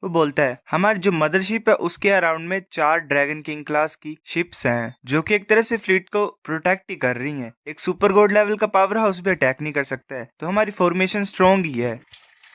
वो बोलता है हमारी जो मदरशिप है उसके अराउंड में 4 ड्रैगन किंग क्लास की शिप्स हैं जो कि एक तरह से फ्लीट को प्रोटेक्ट ही कर रही हैं। एक सुपर गॉड लेवल का पावर हाउस भी अटैक नहीं कर सकता है, तो हमारी फॉर्मेशन स्ट्रॉन्ग ही है।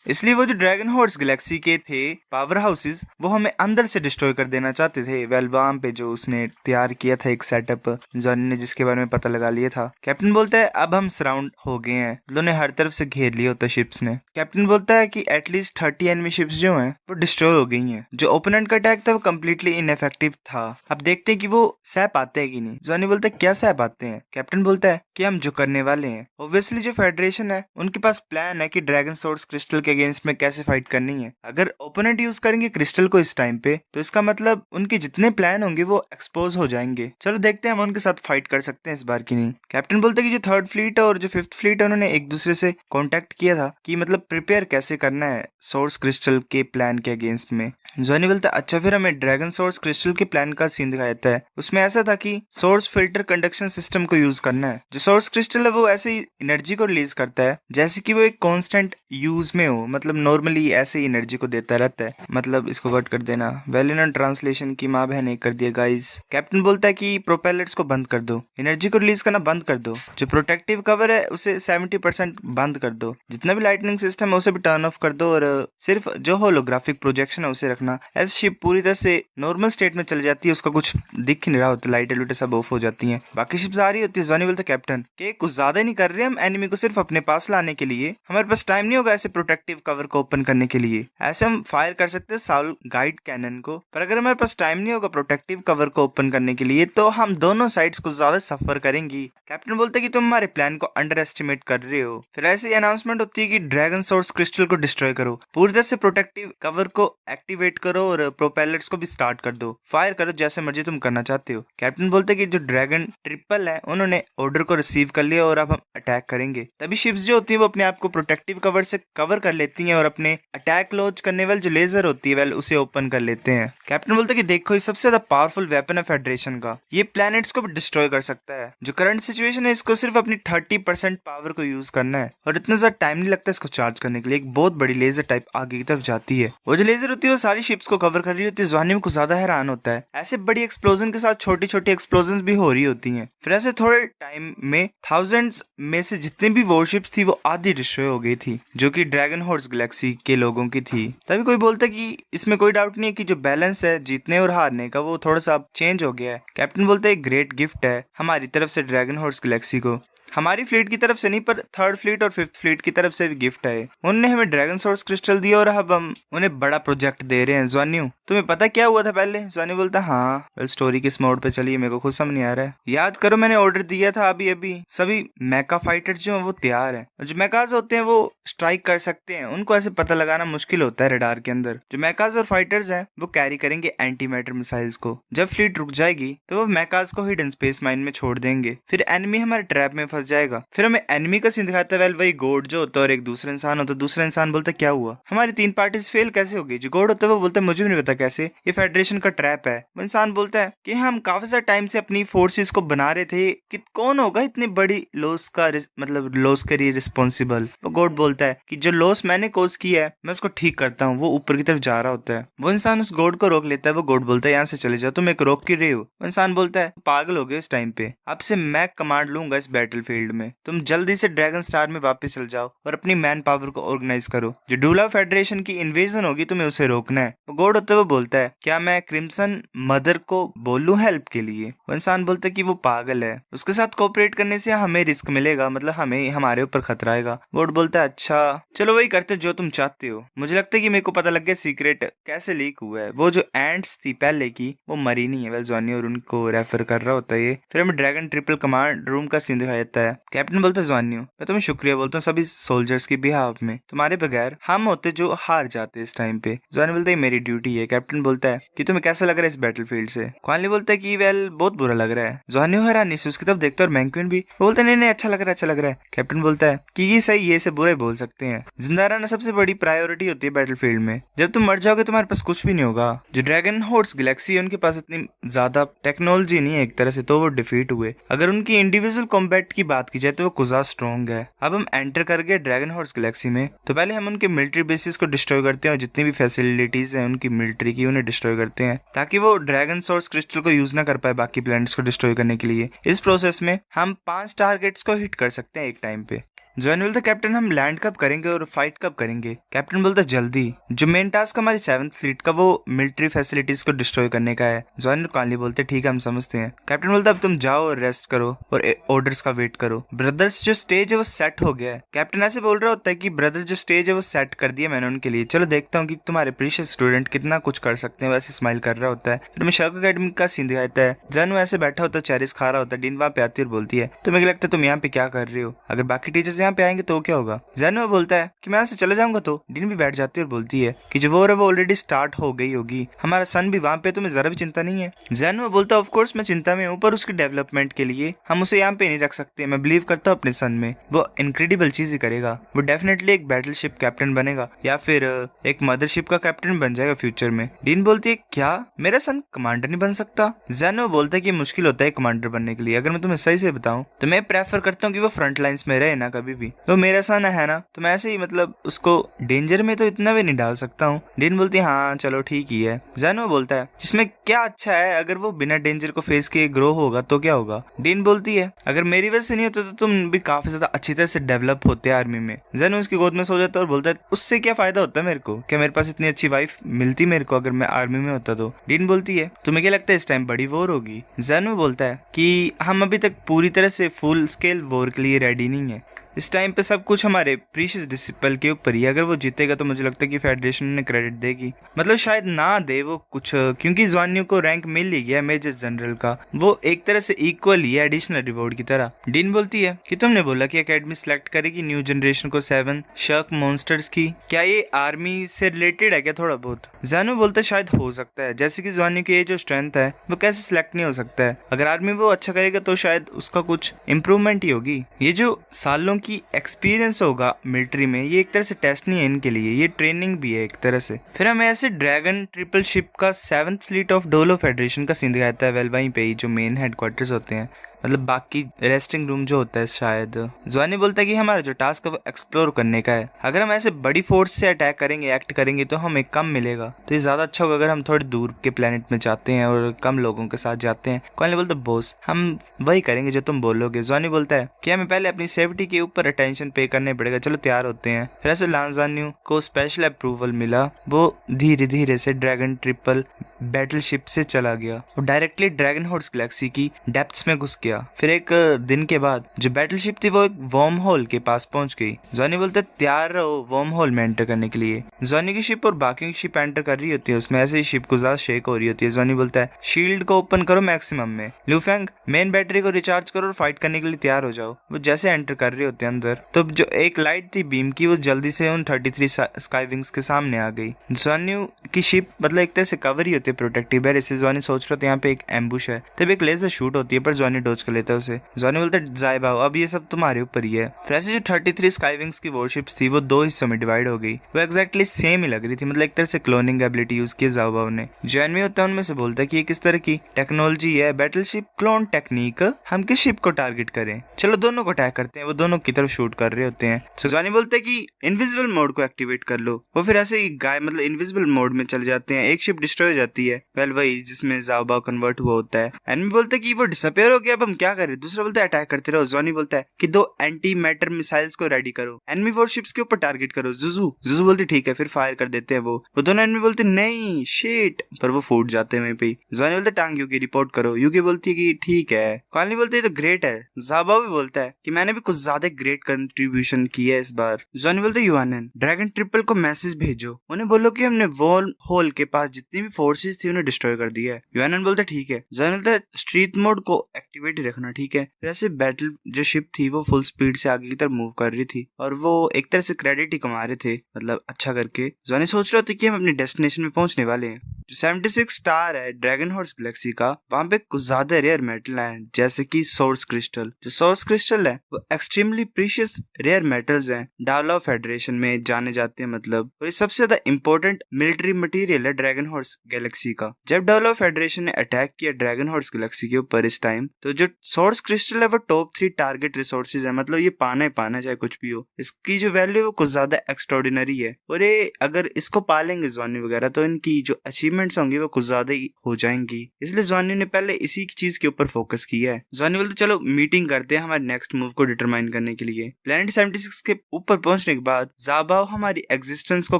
इसलिए वो जो ड्रैगन हॉर्स गैलेक्सी के थे पावर हाउसेस वो हमें अंदर से डिस्ट्रॉय कर देना चाहते थे। वेल वहां पे जो उसने तैयार किया था एक सेटअप, जॉनी ने जिसके बारे में पता लगा लिया था। कैप्टन बोलता है अब हम सराउंड हो गए हैं, दोनों ने हर तरफ से घेर लिया होता शिप्स ने। कैप्टन बोलता है कि एटलीस्ट 30 एनिमी शिप्स जो हैं वो डिस्ट्रॉय हो गई हैं। जो ओपोनेंट का अटैक था वो कम्प्लीटली इनइफेक्टिव था। अब देखते हैं कि वो सह पाते हैं कि नहीं। जॉनी बोलता है क्या सह पाते हैं? कैप्टन बोलता है कि हम जो करने वाले हैं। ऑब्वियसली जो फेडरेशन है उनके पास प्लान है कि ड्रैगन सोर्स क्रिस्टल के अगेंस्ट में कैसे फाइट करनी है। अगर ओपोनेंट यूज करेंगे क्रिस्टल को इस टाइम पे तो इसका मतलब उनके जितने प्लान होंगे वो एक्सपोज हो जाएंगे। चलो देखते हैं हम उनके साथ फाइट कर सकते हैं इस बार की नहीं। कैप्टन बोलते हैं कि जो 3rd फ्लीट और जो 5th फ्लीट है उन्होंने एक दूसरे से कॉन्टेक्ट किया था कि मतलब प्रिपेयर कैसे करना है सोर्स क्रिस्टल के प्लान के अगेंस्ट में। जॉनी बोलता है अच्छा फिर हमें ड्रैगन सोर्स क्रिस्टल के प्लान का सीन दिखाया जाता है। उसमें ऐसा था कि सोर्स फिल्टर कंडक्शन सिस्टम को यूज करना है। जो सोर्स क्रिस्टल है वो ऐसे ही एनर्जी को रिलीज करता है जैसे कि वो एक कांस्टेंट यूज में हो, मतलब नॉर्मली ऐसे ही एनर्जी को देता रहता है। मतलब इसको वर्ड कर देना, वेल इन ट्रांसलेशन की माँ बहन कर दिया गाइस। कैप्टन बोलता है कि प्रोपेलर्स को बंद कर दो, एनर्जी को रिलीज करना बंद कर दो, जो प्रोटेक्टिव कवर है उसे 70% बंद कर दो, जितना भी लाइटनिंग सिस्टम है उसे भी टर्न ऑफ कर दो और सिर्फ जो होलोग्राफिक प्रोजेक्शन है उसे रखना। ऐसे शिप पूरी तरह से नॉर्मल स्टेट में चल जाती है, उसका कुछ दिख नहीं रहा होता, लाइटें लूटे सब ऑफ हो जाती हैं, बाकी शिप्स आ रही होती है। जॉनी बोलता है कैप्टन के कुछ ज्यादा नहीं कर रहे हम एनिमी को सिर्फ अपने पास लाने के लिए, हमारे पास टाइम नहीं होगा ऐसे प्रोटेक्टिव कवर को ओपन करने के लिए। ऐसे हम फायर कर सकते हैं साउल गाइड कैनन को, पर अगर हमारे पास टाइम नहीं होगा प्रोटेक्टिव कवर को ओपन करने के लिए तो हम दोनों साइड्स को ज्यादा सफर करेंगी। कैप्टन बोलते हैं कि तुम हमारे प्लान को अंडर एस्टिमेट कर रहे हो। फिर ऐसी अनाउंसमेंट होती है कि ड्रैगन सोर्स क्रिस्टल को डिस्ट्रॉय करो, पूरी तरह से प्रोटेक्टिव कवर को एक्टिवेट करो और प्रोपेलर्स को भी स्टार्ट कर दो, फायर करो जैसे मर्जी तुम करना चाहते हो। कैप्टन बोलते हैं कि जो ड्रैगन ट्रिपल है उन्होंने ऑर्डर को रिसीव कर लिया और अब हम अटैक करेंगे। तभी शिप्स जो होती है वो अपने आप को प्रोटेक्टिव कवर से कवर कर लेती हैं और अपने अटैक लॉन्च करने वाली जो लेजर होती है वेल उसे ओपन कर लेते हैं। कैप्टन बोलते हैं कि देखो ये सबसे ज्यादा पावरफुल वेपन है फेडरेशन का, ये प्लैनेट्स को भी डिस्ट्रॉय कर सकता है। जो करंट सिचुएशन है इसको सिर्फ अपनी 30% पावर को यूज करना है और इतना ज्यादा टाइम नहीं लगता इसको चार्ज करने के लिए। एक बहुत बड़ी लेजर टाइप आगे की तरफ जाती है, वो जो लेजर होती है वो सारी शिप्स को कवर कर रही होती है। जॉनी को ज्यादा हैरान होता है, ऐसे बड़ी एक्सप्लोजन के साथ छोटी छोटी एक्सप्लोजन भी हो रही होती हैं। फिर ऐसे थोड़े टाइम में थाउजेंड्स में से जितनी भी वॉरशिप्स थी वो आधी डिस्ट्रॉय हो गई थी जो कि ड्रैगन हॉर्स गैलेक्सी के लोगों की थी। तभी कोई बोलता है कि इसमें कोई डाउट नहीं है कि जो बैलेंस है जीतने और हारने का वो थोड़ा सा चेंज हो गया है। कैप्टन बोलते हैं ग्रेट गिफ्ट है हमारी तरफ से ड्रैगन हॉर्स गैलेक्सी को, हमारी फ्लीट की तरफ से नहीं पर 3rd फ्लीट और 5th फ्लीट की तरफ से भी गिफ्ट है। उन्होंने हमें ड्रैगन सोर्स क्रिस्टल दिया और अब हम उन्हें बड़ा प्रोजेक्ट दे रहे हैं। जॉन्यू तुम्हें पता क्या हुआ था पहले? जॉनी बोलता है हाँ। वेल स्टोरी किस मोड पे चली है मेरे को खुद समझ नहीं आ रहा है। याद करो मैंने ऑर्डर दिया था अभी अभी, सभी मेका फाइटर्स जो हैं वो तैयार हैं और जो मेकाज होते हैं वो स्ट्राइक कर सकते हैं, उनको ऐसे पता लगाना मुश्किल होता है रडार के अंदर। जो मेकाज और फाइटर्स हैं वो कैरी करेंगे एंटी मैटर मिसाइल्स को। जब फ्लीट रुक जाएगी तो वो मेकाज को हिडन स्पेस माइन में छोड़ देंगे, फिर एनिमी हमारे ट्रैप में फंस जाएगा। फिर हमें एनिमी का सीन दिखाता है। वेल वही गोड जो होता है और एक दूसरा इंसान होता है। दूसरा इंसान बोलता है क्या हुआ, हमारी 3 पार्टीज फेल कैसे हो गई? जो गोड होता है वो बोलता है मुझे भी नहीं पता कैसे, ये फेडरेशन का ट्रैप है। वो इंसान बोलता है कि हम काफी सारे टाइम से अपनी फोर्सेस को बना रहे थे कि कौन होगा इतनी बड़ी लॉस का मतलब लॉस के लिए रिस्पॉन्सिबल। वो गोड बोलता है कि जो लॉस मैंने कोस किया है मैं उसको ठीक करता हूँ। वो ऊपर की तरफ जा रहा होता है, वो इंसान उस गोड को रोक लेता है। वो गोड बोलता है यहाँ से चले जाओ, तुम एक रोक क्यों रहे हो? वो इंसान बोलता है पागल हो गए इस टाइम पे, अब से मैं कमांड लूंगा इस बैटल फील्ड में, तुम जल्दी से ड्रैगन स्टार में वापस चल जाओ और अपनी मैन पावर को ऑर्गेनाइज करो। जो डूला फेडरेशन की इन्वेजन होगी तुम्हें उसे रोकना है। वो गोड होते हुए बोलता है क्या मैं क्रिम्सन मदर को बोलूं हेल्प के लिए? वो इंसान बोलता है कि वो पागल है, उसके साथ कोऑपरेट करने से हमें रिस्क मिलेगा, मतलब हमें हमारे ऊपर खतरा आएगा। गोड बोलता है अच्छा चलो वही करते जो तुम चाहते हो। मुझे लगता है कि मेरे को पता लग गया सीक्रेट कैसे लीक हुआ है। वो जो एंट्स थी पहले की वो मरी नहीं है। वेल जॉनी और उनको रेफर कर रहा होता है ये। फिर हमें ड्रैगन ट्रिपल कमांड रूम का सीन दिखाया जाता है। कैप्टन बोलता है जॉनी मैं तुम्हें शुक्रिया बोलता हूँ सभी सोल्जर्स की बिहाफ में, तुम्हारे बगैर हम होते जो हार जाते इस टाइम पे। जॉनी बोलता है मेरी ड्यूटी है। कैप्टन बोलता है कि तुम्हें कैसा लग रहा है इस बैटलफील्ड से? क्वानली बोलता है कि वेल बहुत बुरा लग रहा है। जॉनी हैरानी से उसकी तरफ देखता है और मैंक्विन भी बोलता है नहीं अच्छा लग रहा है अच्छा लग रहा है। कैप्टन बोलता है कि ये सही ये से बुरे बोल सकते हैं, जिंदा रहना सबसे बड़ी प्रायोरिटी होती है बैटलफील्ड में। जब तुम मर जाओगे तुम्हारे पास कुछ भी नहीं होगा। जो ड्रैगन हॉर्स गैलेक्सी है उनके पास इतनी ज्यादा टेक्नोलॉजी नहीं है एक तरह से, तो वो डिफीट हुए। अगर उनकी इंडिविजुअल कॉम्बैट की की बात की जाए तो वो कुछ ज्यादा स्ट्रॉन्ग है। अब हम एंटर कर गए ड्रैगन हॉर्स गैलेक्सी में, तो पहले हम उनके मिलिट्री बेसिस को डिस्ट्रॉय करते हैं और जितनी भी फैसिलिटीज हैं उनकी मिलिट्री की उन्हें डिस्ट्रॉय करते हैं ताकि वो ड्रैगन सोर्स क्रिस्टल को यूज ना कर पाए बाकी प्लैनेट्स को डिस्ट्रॉय करने के लिए। इस प्रोसेस में हम 5 टारगेट्स को हिट कर सकते हैं एक टाइम पे। जॉन बोलता कैप्टन हम लैंड कब करेंगे और फाइट कब करेंगे? कैप्टन बोलता जल्दी। जो मेन टास्क हमारी 7th फ्लीट का वो मिलिट्री फैसिलिटीज को डिस्ट्रॉय करने का है। जॉन काली बोलते ठीक है हम समझते हैं। कैप्टन बोलता अब तुम जाओ और रेस्ट करो और ऑर्डर्स का वेट करो। ब्रदर्स जो स्टेज है वो सेट हो गया है। कैप्टन ऐसे बोल रहा होता है कि ब्रदर जो स्टेज है वो सेट कर दिया मैंने उनके लिए, चलो देखता हूँ कि तुम्हारे प्रीशियस स्टूडेंट कितना कुछ कर सकते हैं। वैसे स्माइल कर रहा होता है। फिर मैं शर्क अकेडमी का सीन दिखाता है। जन ऐसे बैठा होता है, चेरीज खा रहा होता है। डीन वहाँ पे आती है और बोलती है तो मुझे लगता है तुम यहाँ पे क्या कर रही हो, अगर बाकी टीचर्स यहाँ पे आएंगे तो क्या होगा? जैनो बोलता है कि मैं यहाँ से चला जाऊंगा तो। डीन भी बैठ जाती है और बोलती है कि जो वॉर है वो ऑलरेडी स्टार्ट हो गई होगी, हमारा सन भी वहाँ पे, तुम्हें जरा भी चिंता नहीं है। जैनो बोलता है ऑफ कोर्स मैं चिंता में हूँ, पर उसके डेवलपमेंट के लिए हम उसे यहाँ पे नहीं रख सकते। मैं बिलीव करता हूँ अपने सन में, वो इनक्रेडिबल चीज ही करेगा। वो डेफिनेटली एक बैटलशिप कैप्टन बनेगा या फिर एक मदरशिप का कैप्टन बन जाएगा फ्यूचर में। डीन बोलती है क्या मेरा सन कमांडर नहीं बन सकता? जैनो बोलता है कि मुश्किल होता है कमांडर बनने के लिए। अगर मैं तुम्हें सही से बताऊं तो मैं प्रेफर करता हूँ कि वो फ्रंट लाइंस में रहे ना कभी भी। तो मेरा सन है ना, तो मैं ऐसे ही मतलब उसको डेंजर में तो इतना भी नहीं डाल सकता हूँ। डीन बोलती है हाँ चलो ठीक ही है। जैनो बोलता है जिसमें क्या अच्छा है, अगर वो बिना डेंजर को फेस किए ग्रो होगा तो क्या होगा? डीन बोलती है अगर मेरी वजह से नहीं होता तो तुम भी काफी ज्यादा अच्छी तरह से डेवलप होते आर्मी में। जैनो उसकी गोद में सो जाता है और बोलता है उससे क्या फायदा होता है मेरे को, क्या मेरे पास इतनी अच्छी वाइफ मिलती मेरे को अगर मैं आर्मी में होता तो? डीन बोलती है तुम्हें क्या लगता है इस टाइम बड़ी वॉर होगी? जैनो बोलता है कि हम अभी तक पूरी तरह से फुल स्केल वॉर के लिए रेडी नहीं है। इस टाइम पे सब कुछ हमारे प्रीशियस डिसिपल के ऊपर ही। अगर वो जीतेगा तो मुझे लगता है कि फेडरेशन ने क्रेडिट देगी, मतलब शायद ना दे वो कुछ, क्योंकि जवानियों को रैंक मिल ही गया मेजर जनरल का, वो एक तरह से इक्वल ही है एडिशनल रिवॉर्ड की तरह। डीन बोलती है कि तुमने बोला कि एकेडमी सिलेक्ट करेगी न्यू जनरेशन को 7 शर्क मॉन्स्टर्स की, क्या ये आर्मी से रिलेटेड है क्या थोड़ा बहुत? जानू बोलता है शायद हो सकता है, जैसे कि जवानियों की ये जो स्ट्रेंथ है वो कैसे सिलेक्ट नहीं हो सकता है। अगर आर्मी वो अच्छा करेगा तो शायद उसका कुछ इम्प्रूवमेंट ही होगी। ये जो सालों की एक्सपीरियंस होगा मिलिट्री में, ये एक तरह से टेस्ट नहीं है इनके लिए, ये ट्रेनिंग भी है एक तरह से। फिर हमें ऐसे ड्रैगन ट्रिपल शिप का 7th fleet of Dolo federation का सीन दिखाता है। वेल वहीं पे ही जो मेन हेडक्वार्टर्स होते हैं, मतलब बाकी रेस्टिंग रूम जो होता है शायद। जवानी बोलता है कि हमारा जो टास्क है वो एक्सप्लोर करने का है। अगर हम ऐसे बड़ी फोर्स से अटैक करेंगे, एक्ट करेंगे तो हमें कम मिलेगा, तो ये ज्यादा अच्छा होगा अगर हम थोड़ी दूर के प्लेनेट में जाते हैं और कम लोगों के साथ जाते हैं। कॉलिन बोलता है बॉस हम वही करेंगे जो तुम बोलोगे। जवानी बोलता है कि हमें पहले अपनी सेफ्टी के ऊपर अटेंशन पे करने पड़ेगा, चलो तैयार होते हैं। फिर ऐसे लांजान्यू को स्पेशल अप्रूवल मिला, वो धीरे धीरे से ड्रैगन ट्रिपल बैटलशिप से चला गया और डायरेक्टली ड्रैगन हॉर्स गैलेक्सी की डेप्थ्स में घुस गया। फिर एक दिन के बाद जो बैटलशिप थी वो एक वर्म होल के पास पहुंच गई। जॉनी बोलता है तैयार रहो वर्म होल में एंटर करने के लिए। जॉनी की शिप और बाकी की शिप एंटर कर रही होती है, उसमें ऐसे ही शिप को ज्यादा शेक हो रही होती है। जॉनी बोलता है शील्ड को ओपन करो मैक्सिमम में, ल्यूफेंग मेन बैटरी को रिचार्ज करो और फाइट करने के लिए तैयार हो जाओ। वो जैसे एंटर कर रहे होते हैं अंदर, तो जो एक लाइट थी बीम की वो जल्दी से उन 33 स्काई विंग्स के सामने आ गई। जॉनी की शिप मतलब एक तरह से कवर ही होती है प्रोटेक्टिव है। इससे जॉनी सोच रहा था यहाँ पे एक एम्बुश है, तब एक लेजर शूट होती है पर जॉनी डॉज कर लेता है उसे। जॉनी बोलता है जायबा अब ये सब तुम्हारे ऊपर ही है। फिर ऐसे जो 33 स्काई विंग्स की वॉरशिप्स थी वो 2 हिस्सों में डिवाइड हो गई। वो एग्जैक्टली सेम ही लग रही थी, मतलब एक तरह से क्लोनिंग एबिलिटी यूज की जाओबाओ ने। जैनवी होता है उनमें से बोलता है कि ये किस तरह की टेक्नोलॉजी है, बैटलशिप क्लोन टेक्निक, हम किस शिप को टारगेट करें, चलो दोनों को अटैक करते हैं। वो दोनों की तरफ शूट कर रहे होते हैं। तो जॉनी बोलते हैं कि इनविजिबल मोड को एक्टिवेट कर लो। वो फिर ऐसे ही गाय मतलब इनविजिबल मोड में चले जाते हैं। एक शिप डिस्ट्रॉय हो जाती है, वेल वही जिसमें जाओबाओ कन्वर्ट हुआ होता है। एनिमी बोलते हैं कि वो डिसअपियर हो गया, अब हम क्या करें? दूसरा बोलता है अटैक करते रहो। जॉनी बोलता है कि 2 एंटी मैटर मिसाइल्स को रेडी करो, एनिमी वॉरशिप्स के ऊपर टारगेट करो। जुजू बोलती ठीक है, फिर फायर कर देते हैं। वो दोनों एनिमी बोलते नहीं शिट, पर वो फूट जाते हैं वहीं पे। जॉनी बोलते टांग यूकी रिपोर्ट करो। यूकी बोलती है कि ठीक है। कॉलनी बोलती है तो ग्रेट है। जाबाओ भी बोलता है कि मैंने भी कुछ ज्यादा ग्रेट कंट्रीब्यूशन की है इस बार। जॉनी बोलते यूआनएन ड्रैगन ट्रिपल को मैसेज भेजो, उन्हें बोलो कि हमने वॉल होल के पास जितनी भी फोर्सेस थी उन्हें डिस्ट्रॉय कर दिया है। यूआनएन बोलता ठीक है। जॉनी बोलता है स्ट्रीट मोड को एक्टिवेट रखना, ठीक है। वैसे बैटल जो शिप थी वो फुल स्पीड से आगे की तरफ मूव कर रही थी और वो एक तरह से क्रेडिट ही कमा रहे थे, मतलब अच्छा करके। जॉनी सोच रहा था कि हम अपने डेस्टिनेशन में पहुंचने वाले हैं। जो 76 स्टार है ड्रैगन हॉर्स गैलेक्सी का, वहाँ पे कुछ ज्यादा रेयर मेटल है, जैसे कि सोर्स क्रिस्टल। जो सोर्स क्रिस्टल है वो एक्सट्रीमली प्रीशियस रेयर मेटल्स हैं, डावला फेडरेशन में जाने जाते हैं मतलब, और ये सबसे ज्यादा इंपॉर्टेंट मिलिट्री मटेरियल है ड्रैगन हॉर्स गैलेक्सी का। जब डावला फेडरेशन ने अटैक किया ड्रैगन हॉर्स गैलेक्सी के ऊपर इस टाइम, तो जो सोर्स क्रिस्टल है वो टॉप 3 टारगेट रिसोर्सेज है, मतलब ये पाना ही पाना चाहे कुछ भी हो। इसकी जो वैल्यू है वो कुछ ज्यादा एक्स्ट्राऑर्डिनरी है, और ये अगर इसको पालेंगे ज़्वानी वगैरह तो इनकी जो अचीवमेंट्स होंगी वो कुछ ज्यादा ही हो जाएंगी। इसलिए ज़्वानी ने पहले इसी चीज के ऊपर फोकस किया है। ज़्वानी बोलते चलो मीटिंग करते हैं हमारे नेक्स्ट मूव को डिटरमाइन करने के लिए। प्लेनेट 76 के ऊपर पहुंचने के बाद ज़ाबाओ हमारी एग्जिस्टेंस को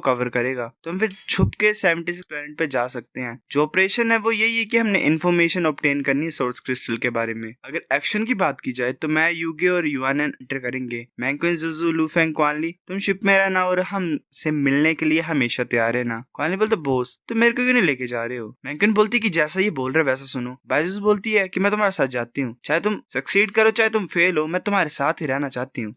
कवर करेगा, तो हम फिर छुप के 76 प्लेनेट पे जा सकते हैं। जो ऑपरेशन है वो यही है कि हमने इन्फॉर्मेशन ऑब्टेन करनी है सोर्स क्रिस्टल के बारे में। अगर एक्शन की बात की जाए तो मैं, यूगे और युआनन एंटर करेंगे। मैंक्विन, जुजू, लूफेंग, क्वानली, तुम शिप में रहना और हम से मिलने के लिए हमेशा तैयार है ना। क्वानली बोलते बॉस तुम मेरे को क्यों नहीं लेके जा रहे हो। मैंक्विन बोलती कि जैसा ये बोल रहे वैसा सुनो। बाइजुस बोलती है कि मैं तुम्हारे साथ जाती हूँ, चाहे तुम सक्सीड करो चाहे तुम फेल हो, मैं तुम्हारे साथ ही रहना चाहती हूँ।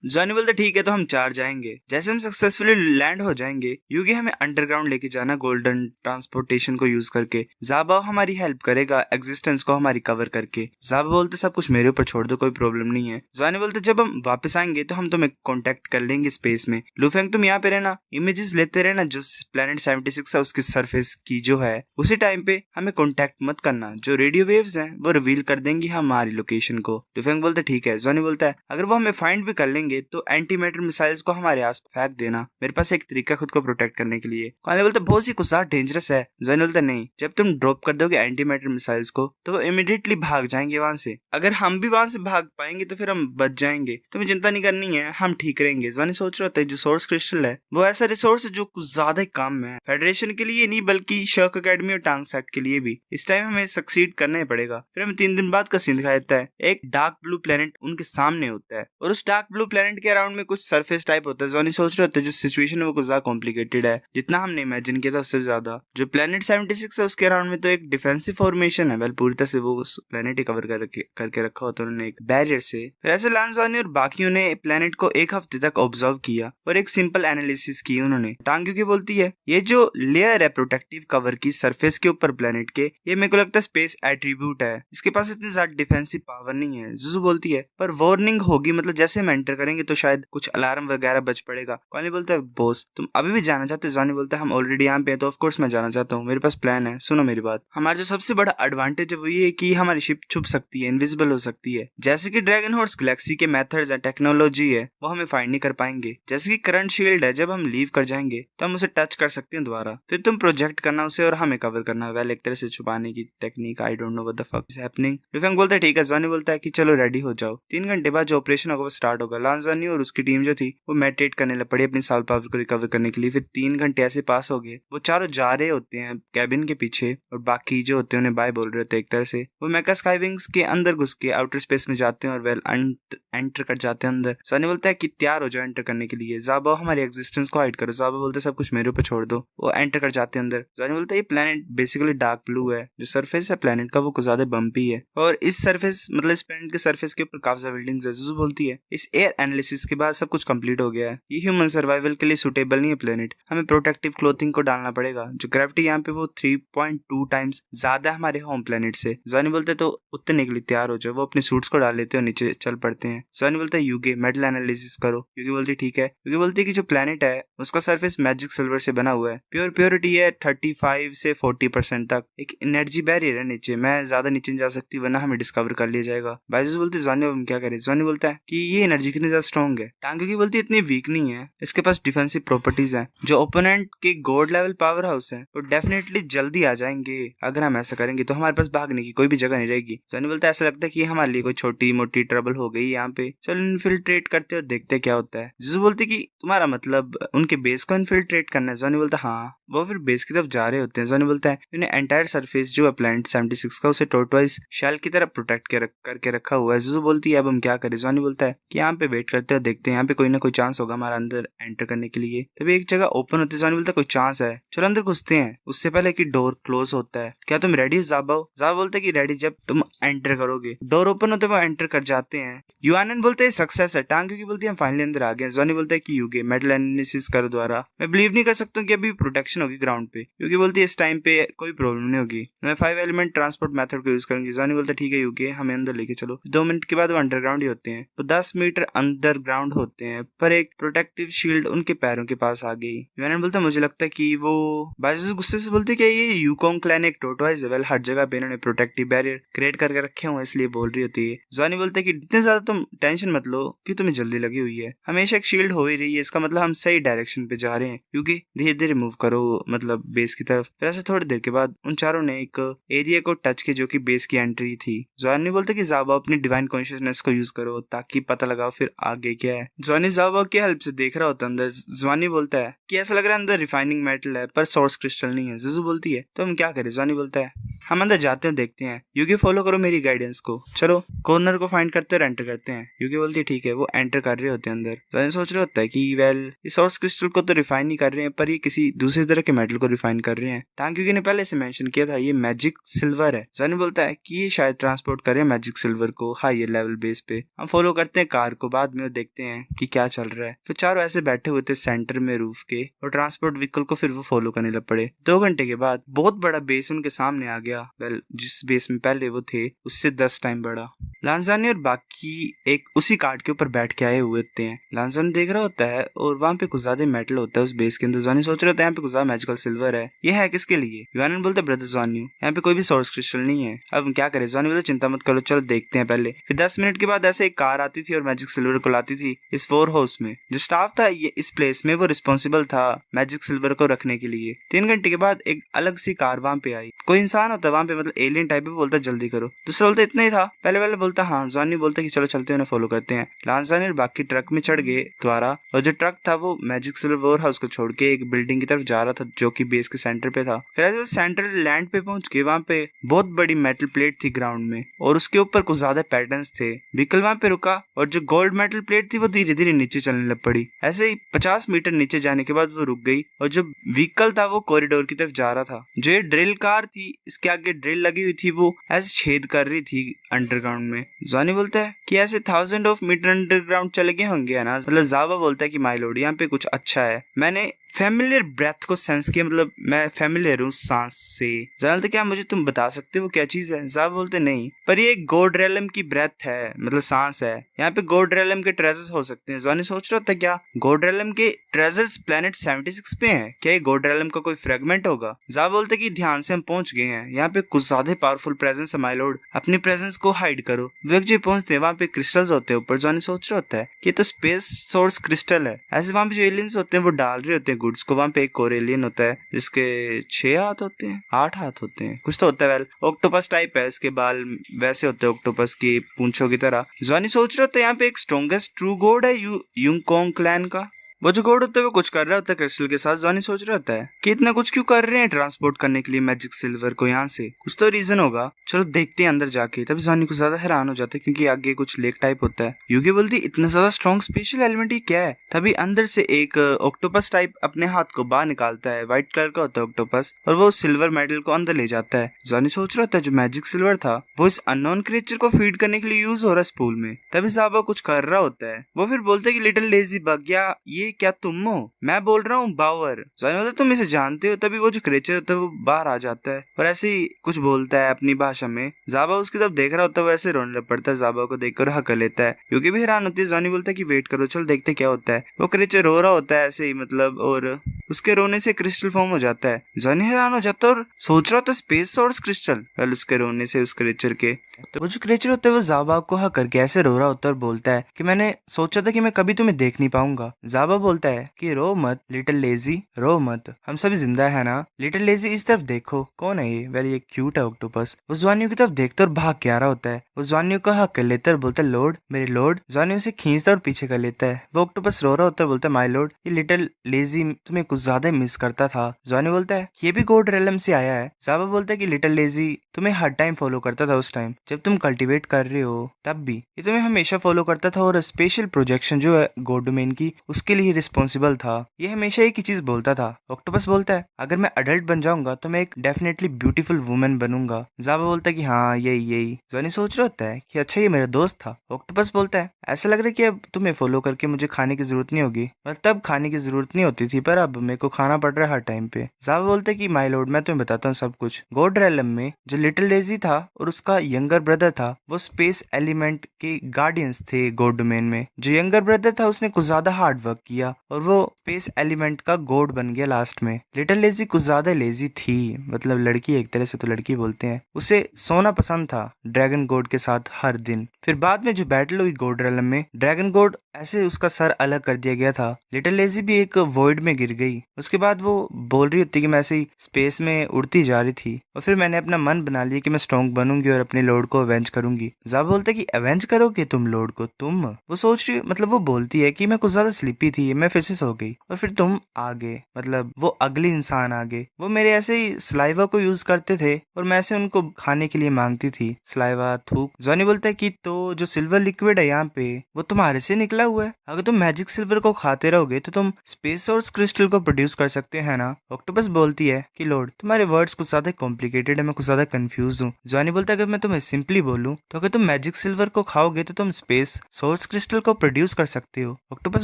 ज़्वानी बोलते ठीक है तो हम 4 जाएंगे। जैसे हम सक्सेसफुली लैंड हो जाएंगे, यूगी हमें अंडरग्राउंड लेके जाना गोल्डन ट्रांसपोर्टेशन को यूज करके। ज़ाबाओ हमारी हेल्प करेगा एग्जिस्टेंस को हमारी कवर करके। ज़ाबाओ बोलते सब कुछ मेरे ऊपर छोड़ दो, कोई प्रॉब्लम नहीं है। ज़्वानी बोलते जब हम वापस आएंगे तो हम तुम्हें कॉन्टेक्ट कर लेंगे स्पेस में। लूफेंग तुम यहाँ पे रहना, इमेजेस लेते रहना जो प्लेनेट 76 है उसके सरफेस की जो है। उसी टाइम पे हमें कॉन्टेक्ट मत करना, जो रेडियो वेव्स हैं वो रिवील कर देंगी हमारी लोकेशन को। लूफेंग बोलते ठीक है। ज़्वानी बोलता है अगर वो हमें फाइंड भी कर लेंगे तो एंटी मैटर मिसाइल्स को हमारे आस फेंक देना, मेरे पास एक तरीका खुद को प्रोटेक्ट करने के लिए। क्वानली बोलते बहुत ही कुछ ज्यादा डेंजरस है। ज़्वानी बोलता नहीं, जब तुम ड्रॉप कर दोगे एंटी मैटर मिसाइल्स को तो वो इमीडिएटली भाग जाएंगे वहां से। अगर हम भी वहां से भाग पाएंगे तो फिर हम बच जाएंगे, तुम्हें चिंता नहीं करनी है, हम ठीक रहेंगे। ज़्वानी सोच रहा था जो सोर्स क्रिस्टल है वो ऐसा रिसोर्स है जो कुछ ज्यादा ही काम में है, फेडरेशन के लिए नहीं बल्कि शर्क अकेडमी और टांग सेट के लिए भी। इस टाइम हमें सक्सीड करना ही पड़ेगा। फिर हमें 3 दिन बाद का सीन दिखाया जाता है। एक डार्क ब्लू प्लेनेट उनके सामने होता है और उस डार्क ब्लू प्लेनेट के अराउंड में कुछ सरफेस टाइप होता है। ज़्वानी सोच रहे होते हैं जो सिचुएशन है वो कुछ ज्यादा कॉम्प्लिकेटेड है, जितना हमने इमेजिन किया था उससे ज्यादा। जो प्लेनेट 76 है उसके अराउंड में तो एक डिफेंसिव फॉर्मेशन है, वेल पूरी तरह से वो उस प्लेनेट ही कवर करके रखा होता है उन्होंने एक बैरियर से। फिर ऐसे ज़्वानी और बाकियों ने प्लेनेट को 1 हफ्ते तक ऑब्जर्व किया और एक सिंपल एनालिसिस की उन्होंने। टांग की बोलती है ये जो लेयर है प्रोटेक्टिव कवर की सरफेस के ऊपर प्लेनेट के, ये मेरे को लगता है स्पेस एट्रीब्यूट है, इसके पास इतनी ज्यादा डिफेंसिव पावर नहीं है। जुजू बोलती है पर वार्निंग होगी, मतलब जैसे हम एंटर करेंगे तो शायद कुछ अलार्म वगैरह बच पड़ेगा। क्वानली बोलता है बॉस तुम अभी भी जाना चाहते हो। ज़्वानी बोलता है हम ऑलरेडी यहाँ पे हैं तो ऑफ कोर्स मैं जाना चाहता हूँ, मेरे पास प्लान है, सुनो मेरी बात। हमारा जो सबसे बड़ा एडवांटेज है वो ये है कि हमारी शिप छुप सकती है, इनविजिबल हो सकती है। जैसे कि ड्रैगन हॉर्स गैलेक्सी के मेथड्स है, टेक्नोलॉजी है, वो हमें फाइंड नहीं कर पाएंगे। जैसे कि करंट शील्ड है, जब हम लीव कर जाएंगे तो हम उसे टच कर सकते हैं दोबारा, फिर तुम प्रोजेक्ट करना उसे और हमें कवर करना। वेल एक तरह से छुपाने की technique, I don't know what the fuck is happening. Lufeng बोलता है ठीक है। ज़्वानी बोलता है कि चलो रेडी हो जाओ, 3 घंटे बाद जो ऑपरेशन होगा वो स्टार्ट होगा। लांज़ानी और उसकी टीम जो थी वो मेडिटेट करने लग पड़ी अपनी साल पावर को रिकवर करने के लिए। फिर 3 घंटे ऐसे पास हो गए, वो चारों जा रहे होते हैं कैबिन के पीछे और बाकी जो होते हैं उन्हें बाय बोल रहे होते हैं एक तरह से। वो मेका स्काईविंग्स के अंदर घुस के आउटर स्पेस में जाते हैं और वेल एंटर कर जाते हैं अंदर। ज़्वानी बोलता है कि तैयार हो जाओ एंटर करने के लिए। ज़ाबाओ हमारी एग्जिस्टेंस को हाइड करो। ज़ाबाओ बोलते सब कुछ मेरे ऊपर छोड़ दो। वो एंटर कर जाते हैं अंदर। ज़्वानी बोलता है ये प्लेनेट बेसिकली डार्क ब्लू है, जो सरफेस है प्लेनेट का वो कुछ ज्यादा बम्पी है और इस सरफेस मतलब इस प्लेनेट के सरफेस के ऊपर काफी ज्यादा बिल्डिंग्स है। जुजू बोलती है इस एयर एनालिसिस के बाद सब कुछ कंप्लीट हो गया है, ये ह्यूमन सर्वाइवल के लिए सुटेबल नहीं है प्लेनेट, हमें प्रोटेक्टिव क्लोथिंग को डालना पड़ेगा। जो ग्रेविटी यहाँ पे वो 3.2 टाइम्स ज्यादा है हमारे होम प्लेनेट से। ज़्वानी बोलते तो उतने के लिए तैयार हो जाओ। वो अपने सूट्स को डाल लेते हैं और नीचे चल पड़ते हैं। ज़्वानी बोलता है यूगे मेटल एनालिसिस करो। यूगे बोलती ठीक है। यूगे बोलती है कि जो प्लेनेट है उसका सरफेस मैजिक सिल्वर से बना हुआ है, प्योरिटी है 35 से 40% तक। एक एनर्जी बैरियर है नीचे, मैं ज्यादा नीचे नहीं जा सकती वरना हमें डिस्कवर कर लिया जाएगा। बाइजुस बोलती ज़्वानी हम क्या करें। ज़्वानी बोलता है कि ये एनर्जी कितनी ज्यादा स्ट्रॉन्ग है। टांग की बोलती है इतनी वीक नहीं है, इसके पास डिफेंसिव प्रॉपर्टीज हैं। जो ओपोनेंट के गॉड लेवल पावर हाउस है वो डेफिनेटली जल्दी आ जाएंगे अगर हम ऐसा करेंगे, तो हमारे पास भागने की कोई भी जगह नहीं रहेगी। ज़्वानी बोलता है ऐसा लगता है कि हमारे लिए कोई छोटी मोटी ट्रबल हो गई यहाँ पे, चलो इन्फिल्ट्रेट करते और देखते क्या होता है। जिसु बोलती कि तुम्हारा मतलब उनके बेस को इन्फिल्ट्रेट करना है। ज़्वानी बोलता हाँ। वो फिर बेस की तरफ जा रहे होते हैं। ज़्वानी बोलता है इन्हें एंटायर सरफेस जो है प्लेनेट 76 का उसे टोर्टवाइज शेल की तरह प्रोटेक्ट करके रखा हुआ है। जिसु बोलती है अब हम क्या करें। ज़्वानी बोलता है कि यहाँ पे वेट वेट करते हैं, देखते हैं यहाँ पे कोई ना कोई चांस होगा हमारा अंदर एंटर करने के लिए। तभी एक जगह ओपन होती है, जॉनी बोलता है कोई चांस है, चलो अंदर घुसते हैं। उससे पहले कि डोर क्लोज होता है। क्या तुम रेडी हो जाबा? जाबा बोलते है कि रेडी जब तुम एंटर करोगे। डोर ओपन होते वो एंटर कर जाते हैं। युआनन बोलते है सक्सेस है। टांग की बोलती है हम फाइनली अंदर आ गए। जॉनी बोलता है कि यूगे मेटल एनालिसिस करो द्वारा। मैं बिलीव नहीं कर सकता कि अभी प्रोटेक्शन होगी ग्राउंड पे। यूगे बोलती है इस टाइम पे कोई प्रॉब्लम नहीं होगी, मैं 5 एलिमेंट ट्रांसपोर्ट मेथड को यूज करूंगी। जॉनी बोलता है ठीक है यूगे, हमें अंदर लेके चलो। 2 मिनट के बाद वो अंडरग्राउंड ही होते हैं। वो 10 मीटर अंडरग्राउंड होते हैं, पर एक प्रोटेक्टिव शील्ड उनके पैरों के पास आ गई। युआनन बोलता है मुझे लगता है कि वो बाइजू गुस्से से बोलते क्या ये यूकोंग क्लैन एक टोटवाइज है। वेल हर जगह पे इन्होंने प्रोटेक्टिव बैरियर क्रिएट करके रखे हुए इसलिए बोल रही होती है। जॉनी बोलते है कि इतने ज्यादा तुम टेंशन मत लो कि तुम्हें जल्दी लगी हुई है, हमेशा एक शील्ड हो ही रही है, इसका मतलब हम सही डायरेक्शन पे जा रहे हैं। क्योंकि धीरे धीरे मूव करो मतलब बेस की तरफ। फिर ऐसे थोड़ी देर के बाद उन चारों ने एक एरिया को टच किया जो कि बेस की एंट्री थी। जॉनी बोलते कि जाबा अपनी डिवाइन कॉन्शियसनेस को यूज करो ताकि पता लगाओ फिर आगे क्या है। जॉनी जाबा की हेल्प से देख रहा होता अंदर। जॉनी बोलता है कि ऐसा लग रहा है अंदर रिफाइनिंग मेटल है पर सोर्स क्रिस्टल नहीं है। जिजू बोलती है तो हम क्या करें? जॉनी बोलता है हम अंदर जाते हैं, देखते हैं। यूगी फॉलो करो मेरी गाइडेंस को, चलो कॉर्नर को फाइंड करते हैं, एंटर करते हैं। यूगी बोलती है ठीक है। वो एंटर कर रहे होते हैं अंदर। जॉनी सोच रहे होता है कि वेल इस सोर्स क्रिस्टल को तो रिफाइन नहीं कर रहे हैं पर ये किसी दूसरी तरह के मेटल को रिफाइन कर रहे हैं। टांग यूगी ने पहले से मेंशन किया था ये मैजिक सिल्वर है। जॉनी बोलता है कि ये शायद ट्रांसपोर्ट कर रहे हैं मैजिक सिल्वर को हायर लेवल बेस पे। हम फॉलो करते हैं कार को, बाद में देखते हैं कि क्या चल रहा है। फिर चारों ऐसे बैठे हुए थे सेंटर में रूफ के और ट्रांसपोर्ट व्हीकल को फिर वो फॉलो करने लग पड़े। 2 घंटे के बाद बहुत बड़ा बेस उनके सामने आ गया। वेल जिस बेस में पहले वो थे उससे 10 टाइम बड़ा। लांजानी और बाकी एक उसी कार्ड के ऊपर बैठ के आए हुए थे। लांजानी देख रहा होता है और वहाँ पे कुछ ज्यादा मेटल होता है उस बेस के अंदर। जॉनी सोच रहे होता है यहाँ पे कुछ ज्यादा मैजिकल सिल्वर है, ये है किसके लिए? युआनन बोलते ब्रदर जॉनी यहाँ पे कोई भी सोर्स क्रिस्टल नहीं है, अब हम क्या करें? जॉनी बोलते चिंता मत करो, चलो देखते हैं पहले। फिर 10 मिनट के बाद ऐसे एक कार आती थी और मैजिक सिल्वर को लाती थी इस 4 हाउस में। जो स्टाफ था ये इस प्लेस में वो रिस्पॉन्सिबल था मैजिक सिल्वर को रखने के लिए। 3 घंटे के बाद एक अलग सी कार वहाँ पे आई। कोई इंसान होता है वहाँ पे, मतलब एलियन टाइप। बोलता जल्दी करो। दूसरा बोलता इतना ही था। पहले वाले बोलता हाँ। जॉनी बोलता कि चलो चलते हैं, फॉलो करते हैं। लांजानी और बाकी ट्रक में चढ़ गए द्वारा, और जो ट्रक था वो मैजिक सिल्वर वेयर हाउस को छोड़ के एक बिल्डिंग की तरफ जा रहा था जो कि बेस के सेंटर पे था। फिर ऐसे सेंट्रल लैंड पे पहुंच के वहाँ पे बहुत बड़ी मेटल प्लेट थी ग्राउंड में और उसके ऊपर कुछ ज्यादा पैटर्न्स थे। व्हीकल वहाँ पे रुका और जो गोल्ड मेटल प्लेट थी वो धीरे धीरे नीचे चलने लग पड़ी। ऐसे ही 50 मीटर नीचे जाने के बाद वो रुक गई और जो व्हीकल था वो कॉरिडोर की तरफ जा रहा था। जो ये ड्रिल कार थी इसके आगे ड्रिल लगी हुई थी, वो ऐसे छेद कर रही थी अंडरग्राउंड में। जॉनी बोलता है कि ऐसे 1000 ऑफ मीटर अंडरग्राउंड चले गए होंगे है ना। मतलब जावा बोलता है कि माय लॉर्ड यहाँ पे कुछ अच्छा है, मैंने फैमिलियर ब्रेथ को सेंस किया, मतलब मैं फैमिलियर हूँ सांस से। जानते क्या मुझे तुम बता सकते हो क्या चीज है? जावा बोलते नहीं, पर ये गोड रेलम की ब्रेथ है, मतलब सांस है। यहाँ पे गोड रेलम के ट्रेजर्स हो सकते हैं। जॉनी सोच रहा था क्या गोड रेलम के ट्रेजर्स प्लेनेट 76 पे हैं? क्या ये गोड रेलम का कोई फ्रेगमेंट होगा? जावा बोलते कि ध्यान से हम पहुंच गए हैं, यहाँ पे कुछ ज्यादा पावरफुल प्रेजेंस है माय लॉर्ड, अपनी प्रेजेंस को हाइड करो। वे जो पहुंचते हैं वहाँ पे क्रिस्टल्स होते हैं ऊपर। जॉनी सोच रहा होता है कि तो स्पेस सोर्स क्रिस्टल है। ऐसे वहाँ पे जो एलियंस होते हैं वो डाल रहे होते हैं गुड्स को। वहाँ पे एक और एलियन होता है जिसके 6 हाथ होते हैं, 8 हाथ होते हैं, कुछ तो होता है। वेल ऑक्टोपस टाइप है, इसके बाल वैसे होते हैं ऑक्टोपस की पूंछों की तरह। जॉनी सोच रहा होता है यहाँ पे एक स्ट्रॉन्गेस्ट ट्रू गॉड है यूकोंग क्लैन का। वो जो गॉड होता है वो कुछ कर रहा होता है क्रिस्टल के साथ। जॉनी सोच रहा होता है कि इतना कुछ क्यों कर रहे हैं ट्रांसपोर्ट करने के लिए मैजिक सिल्वर को यहाँ से, कुछ तो रीजन होगा, चलो देखते हैं अंदर जाके। तभी जॉनी को ज्यादा हैरान हो जाता है क्योंकि आगे कुछ लेक टाइप होता है। यूगी बोलती इतना ज्यादा स्ट्रॉन्ग स्पेशल एलिमेंट ही क्या है? तभी अंदर से एक ऑक्टोपस टाइप अपने हाथ को बाहर निकालता है, व्हाइट कलर का होता है ऑक्टोपस, और वो सिल्वर मेटल को अंदर ले जाता है। जॉनी सोच रहा था जो मैजिक सिल्वर था वो इस अननोन क्रिएचर को फीड करने के लिए यूज हो रहा है इस पूल में। तभी जाबा कुछ कर रहा होता है। वो फिर बोलते है कि लिटिल लेजी बग, या ये क्या तुम हो? मैं बोल रहा हूँ बावर। जॉनी बोलता तुम इसे जानते हो? तभी वो जो क्रिएचर होता है वो बाहर आ जाता है और ऐसे ही कुछ बोलता है अपनी भाषा में। जाबा उसकी तरफ देख रहा होता है, वैसे रोने लग पड़ता है। जाबा को देखकर हक लेता है क्योंकि भी हैरान होती है। जॉनी बोलता है कि वेट करो, चल देखते क्या होता है। वो क्रिएचर रो रहा होता है ऐसे ही, मतलब, और उसके रोने से क्रिस्टल फॉर्म हो जाता है। जॉनी हैरान हो जाता है और सोच रहा होता है स्पेस सोर्स क्रिस्टल। वेल उसके रोने से उस क्रिएचर के, तो वो जो क्रिएचर होता है वो जाबा को हक करके ऐसे रो रहा होता है और बोलता है कि मैंने सोचा था कि मैं कभी तुम्हें देख नहीं पाऊंगा। जाबा बोलता है कि रो मत लिटिल लेजी, रो मत, हम सभी जिंदा है ना। लिटिल लेजी इस तरफ देखो, कौन है ये? वेल ये क्यूट है ऑक्टोपस। वो ज्वानियो की तरफ देखता और भाग के आ रहा होता है। वो ज्वानियो का हक कर लेता है और बोलता है लॉर्ड, मेरे लॉर्ड। ज्वानियो से खींचता और पीछे कर लेता है। वो ऑक्टोपस रो रहा होता है, बोलता है माय लॉर्ड, ये लिटिल लेजी तुम्हें कुछ ज्यादा मिस करता था। ज्वानियो बोलता है ये भी गॉड रेलम से आया है। जाबा बोलता है कि लिटिल लेजी तुम्हें हर टाइम फॉलो करता था, उस टाइम जब तुम कल्टीवेट कर रहे हो तब भी ये तुम्हें हमेशा फॉलो करता था, और स्पेशल प्रोजेक्शन जो है गॉड डोमेन की उसके लिए रिस्पॉन्सिबल था। ये हमेशा एक ही चीज बोलता था। ऑक्टोपस बोलता है अगर मैं अडल्ट बन जाऊंगा तो मैं एक डेफिनेटली ब्यूटीफुल वुमेन बनूंगा। जाबा बोलता है कि हाँ यही यही। जॉनी सोच रहा होता है कि अच्छा ये मेरा दोस्त था। ऑक्टोपस बोलता है ऐसा लग रहा है कि अब तुम्हें फॉलो करके मुझे खाने की जरूरत नहीं होगी, मतलब तब खाने की जरूरत नहीं होती थी पर अब मेरे को खाना पड़ रहा है हर टाइम पे। जाबा बोलता है कि माय लॉर्ड मैं तुम्हें बताता हूँ सब कुछ। गॉड रेलम में जो लिटिल डेजी था और उसका यंगर ब्रदर था वो स्पेस एलिमेंट के गार्डियंस थे गॉड डोमेन में। जो यंगर ब्रदर था उसने कुछ ज्यादा हार्ड वर्क किया और वो स्पेस एलिमेंट का गॉड बन गया लास्ट में। लिटिल लेजी कुछ ज्यादा लेजी थी, मतलब लड़की, एक तरह से तो लड़की बोलते हैं। उसे सोना पसंद था ड्रैगन गॉड के साथ हर दिन। फिर बाद में जो बैटल हुई गॉड रेलम में, ड्रैगन गॉड ऐसे उसका सर अलग कर दिया गया था। लिटिल लेजी भी एक वॉइड में गिर गई। उसके बाद वो बोल रही होती कि मैं ऐसे ही स्पेस में उड़ती जा रही थी और फिर मैंने अपना मन बना लिया कि मैं स्ट्रॉन्ग बनूंगी और अपने लॉर्ड को अवेंज करूंगी। जाब बोलता है कि अवेंज करोगे तुम लॉर्ड को? तुम? वो सोच रही, मतलब वो बोलती है कि मैं कुछ ज्यादा स्लीपी थी, मैं फिर से सो गई और फिर तुम आ गए, मतलब वो अगले इंसान आ गए। वो मेरे ऐसे ही स्लाइवा को यूज करते थे और मैं ऐसे उनको खाने के लिए मांगती थी, स्लाइवा, थूक। जॉनी बोलता है कि तो जो सिल्वर लिक्विड है यहाँ पे वो तुम्हारे से निकला हुआ है, अगर तुम मैजिक सिल्वर को खाते रहोगे तो तुम स्पेस सोर्स क्रिस्टल को प्रोड्यूस कर सकते हैं ना। ऑक्टोपस बोलती है कि लॉर्ड तुम्हारे वर्ड्स कुछ ज्यादा कॉम्प्लिकेटेड है, मैं कुछ ज्यादा कंफ्यूज हूँ। जॉनी बोलता है अगर मैं तुम्हें सिंपली बोलूँ तो अगर तुम मैजिक सिल्वर को खाओगे तो तुम स्पेस सोर्स क्रिस्टल को प्रोड्यूस कर सकते हो। ऑक्टोपस